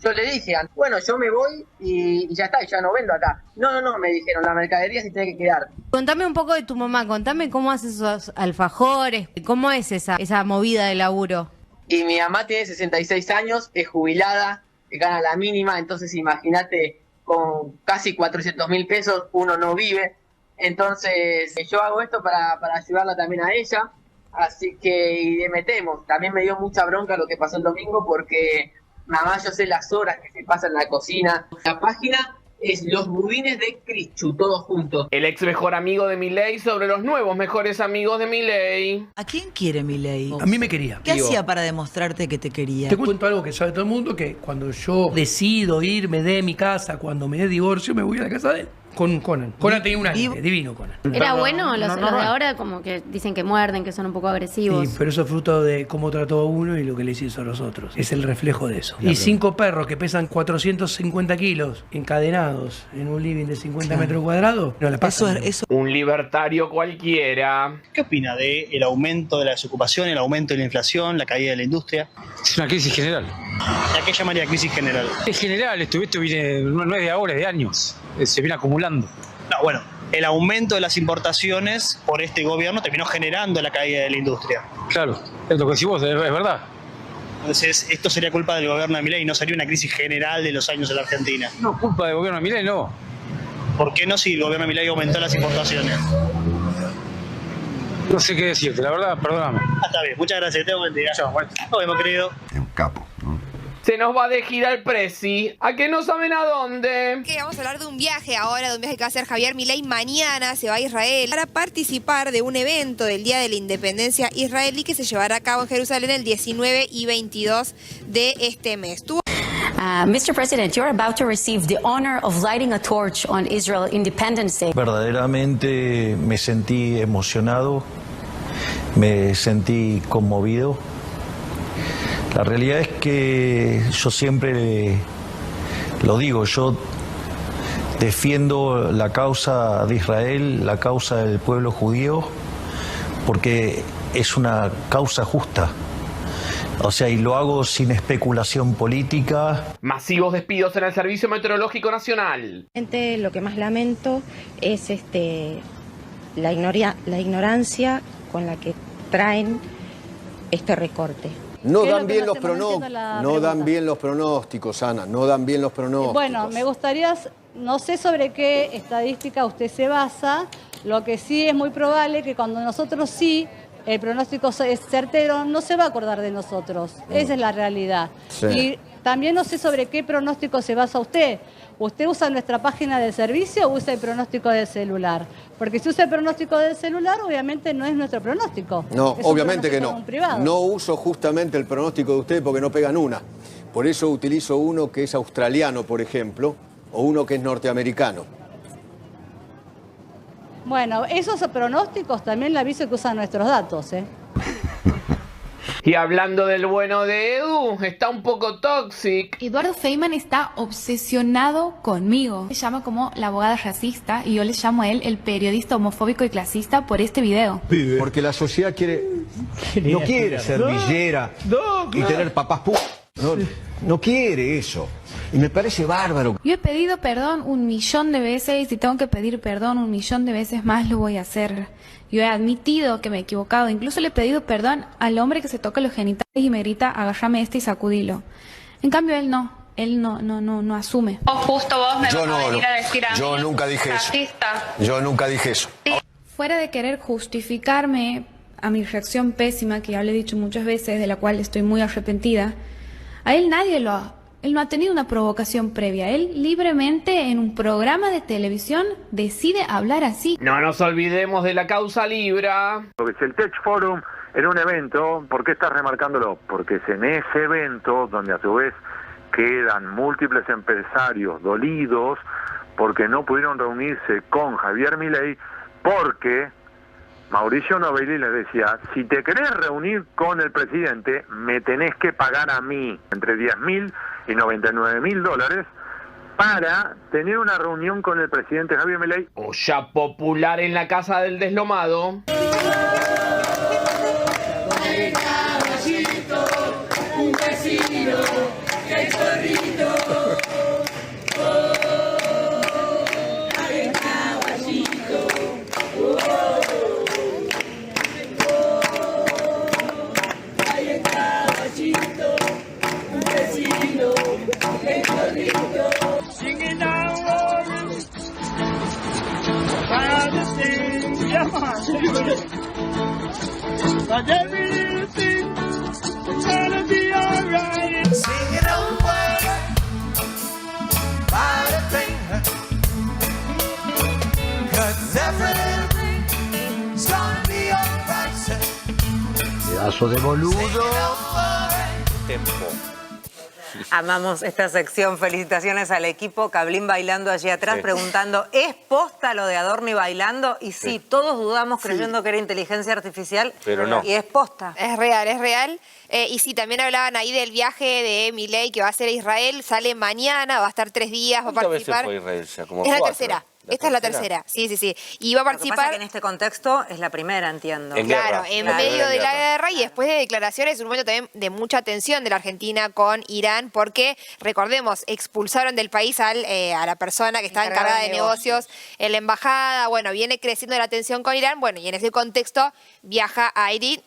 Yo le dije, bueno, yo me voy y ya está, y ya no vendo acá. No, me dijeron, la mercadería se tiene que quedar. Contame un poco de tu mamá, contame cómo haces esos alfajores, cómo es esa movida de laburo. Y mi mamá tiene 66 años, es jubilada, gana la mínima, entonces imagínate, con casi 400.000 pesos uno no vive. Entonces yo hago esto para ayudarla también a ella, así que y le metemos. También me dio mucha bronca lo que pasó el domingo porque... Mamá, yo sé las horas que se pasan en la cocina. La página es Los Budines de Crichu, todos juntos. El ex mejor amigo de Milei sobre los nuevos mejores amigos de Milei. ¿A quién quiere Milei? A mí me quería. ¿Qué hacía para demostrarte que te quería? Te cuento algo que sabe todo el mundo, que cuando yo decido irme de mi casa, cuando me dé divorcio, me voy a la casa de él. Con Conan. Conan tenía un año, divino Conan. ¿Era bueno? Los de ahora como que dicen que muerden, que son un poco agresivos. Sí, pero eso es fruto de cómo trató a uno y lo que le hizo a los otros. Es el reflejo de eso. Y 5 perros que pesan 450 kilos, encadenados en un living de 50 metros cuadrados, no la pasan. Un libertario cualquiera. ¿Qué opina del aumento de la desocupación, el aumento de la inflación, la caída de la industria? Es una crisis general. ¿A qué llamaría crisis general? Es general, esto viene, no es de ahora, es de años. Se viene acumulando. No, bueno, el aumento de las importaciones por este gobierno terminó generando la caída de la industria. Claro, es lo que decís vos, es verdad. Entonces, esto sería culpa del gobierno de Milei, no sería una crisis general de los años en la Argentina. No, culpa del gobierno de Milei, no. ¿Por qué no si el gobierno de Milei aumentó las importaciones? No sé qué decirte, la verdad, perdóname. Está bien, muchas gracias, tengo buen día. Chao, bueno. Nos vemos, querido. Es un capo, ¿no? Se nos va de gira el presi. ¿A que no saben a dónde? Que vamos a hablar de un viaje ahora, de un viaje que va a hacer Javier Milei mañana, se va a Israel para participar de un evento del Día de la Independencia israelí que se llevará a cabo en Jerusalén el 19 y 22 de este mes. Mr. President, you're about to receive the honor of lighting a torch on Israel Independence Day. Verdaderamente me sentí emocionado, me sentí conmovido. La realidad es que yo siempre lo digo, yo defiendo la causa de Israel, la causa del pueblo judío, porque es una causa justa. O sea, y lo hago sin especulación política. Masivos despidos en el Servicio Meteorológico Nacional. Lo que más lamento es la ignorancia con la que traen este recorte. No dan bien los pronósticos, no dan bien los pronósticos, Ana, no dan bien los pronósticos. Bueno, me gustaría, no sé sobre qué estadística usted se basa, lo que sí es muy probable que cuando nosotros sí, el pronóstico es certero, no se va a acordar de nosotros, esa es la realidad. Sí. Y también no sé sobre qué pronóstico se basa usted. ¿Usted usa nuestra página de servicio o usa el pronóstico del celular? Porque si usa el pronóstico del celular, obviamente no es nuestro pronóstico. No, es obviamente que no. Privado. No uso justamente el pronóstico de usted porque no pegan una. Por eso utilizo uno que es australiano, por ejemplo, o uno que es norteamericano. Bueno, esos pronósticos también le aviso que usan nuestros datos, ¿eh? Y hablando del bueno de Edu, está un poco tóxico. Eduardo Feynman está obsesionado conmigo. Me llama como la abogada racista y yo le llamo a él el periodista homofóbico y clasista por este video. Porque la sociedad no quiere ser villera y tener papás no quiere eso. Y me parece bárbaro. Yo he pedido perdón 1.000.000 de veces y si tengo que pedir perdón 1.000.000 de veces más lo voy a hacer. Yo he admitido que me he equivocado. Incluso le he pedido perdón al hombre que se toca los genitales y me grita agárrame y sacudilo. En cambio él no asume. Justo vos me vas a venir a decir a mí. Yo nunca dije racista. eso. Yo nunca dije eso. Fuera de querer justificarme a mi reacción pésima, que ya le he dicho muchas veces, de la cual estoy muy arrepentida, a él nadie lo Él no ha tenido una provocación previa. Él libremente en un programa de televisión decide hablar así. No nos olvidemos de la causa Libra. Porque si el Tech Forum era un evento, ¿por qué estás remarcándolo? Porque es en ese evento donde a su vez quedan múltiples empresarios dolidos porque no pudieron reunirse con Javier Milei, porque Mauricio Novelli les decía, si te querés reunir con el presidente, me tenés que pagar a mí entre 10.000 y 99.000 dólares para tener una reunión con el presidente Javier Milei. Olla popular en la casa del deslomado. Un vecino, el zorrito. Hay caballito. Hay caballito, un vecino, el zorrito. Singing our worries about the things, yeah, but everything gonna be alright. Singing away by the finger, 'cause everything's gonna be alright. Pedazo de boludo. Tempo. Amamos esta sección. Felicitaciones al equipo. Cablín bailando allí atrás, preguntando, ¿es posta lo de Adorni bailando? Y sí, todos dudamos creyendo que era inteligencia artificial. Pero no. Y es posta. Es real, es real. Y sí, también hablaban ahí del viaje de Milei que va a hacer a Israel. Sale mañana, va a estar 3 días, va a ¿Cuántas veces participar. fue Israel ya? Como Es la 4. tercera. Esta es la tercera, sí. Y va a Lo que participar... pasa es que en este contexto es la primera, entiendo. Claro, en medio de la guerra y después de declaraciones, un momento también de mucha tensión de la Argentina con Irán, porque, recordemos, expulsaron del país a la persona que estaba encargada de negocios en la embajada. Bueno, viene creciendo la tensión con Irán, bueno, y en ese contexto viaja a Israel,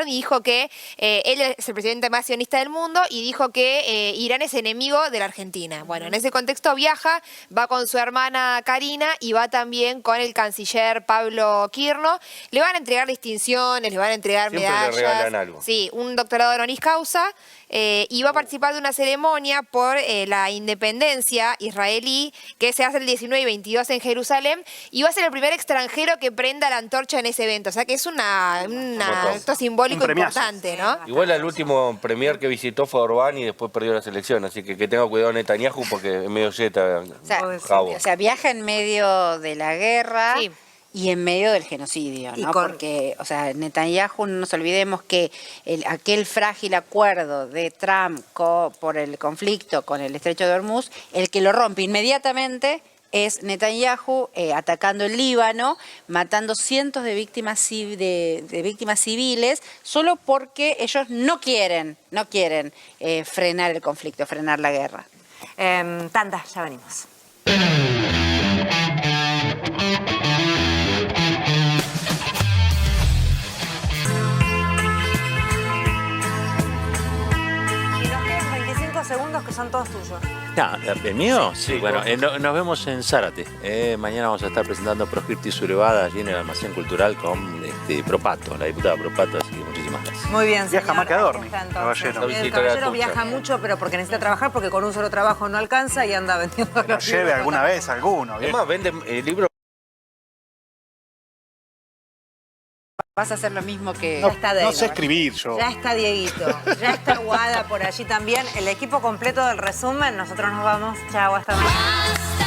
y dijo que él es el presidente más sionista del mundo y dijo que Irán es enemigo de la Argentina. Bueno, en ese contexto viaja, va con su hermana Karina y va también con el canciller Pablo Quirno. Le van a entregar distinciones, le van a entregar medallas. Le regalan algo. Sí, un doctorado honoris causa. Y va a participar de una ceremonia por la independencia israelí que se hace el 19 y 22 en Jerusalén y va a ser el primer extranjero que prenda la antorcha en ese evento. O sea que es un acto simbólico importante, ¿no? Igual el último premier que visitó fue Orbán y después perdió la selección, así que tenga cuidado Netanyahu porque es medio yeta. O sea, viaja en medio de la guerra. Sí. Y en medio del genocidio, ¿no? Porque, o sea, Netanyahu, no nos olvidemos que aquel frágil acuerdo de Trump por el conflicto con el Estrecho de Hormuz, el que lo rompe inmediatamente es Netanyahu atacando el Líbano, matando cientos de víctimas civiles, solo porque ellos no quieren frenar el conflicto, frenar la guerra. Tanda, ya venimos. Segundos que son todos tuyos. ¿El mío? Sí, bueno, nos vemos en Zárate. Mañana vamos a estar presentando Proscripti Surevada allí en el Almacén Cultural con Propato, la diputada Propato, así que muchísimas gracias. Muy bien, señor. Viaja más que Adorni, caballero. El caballero viaja mucho, pero porque necesita trabajar, porque con un solo trabajo no alcanza y anda vendiendo los lleve alguna vez alguno. Además, vende libros. Vas a hacer lo mismo que... No sé escribir yo. Ya está Dieguito, ya está Guada por allí también. El equipo completo del resumen, nosotros nos vamos. Chao, hasta mañana.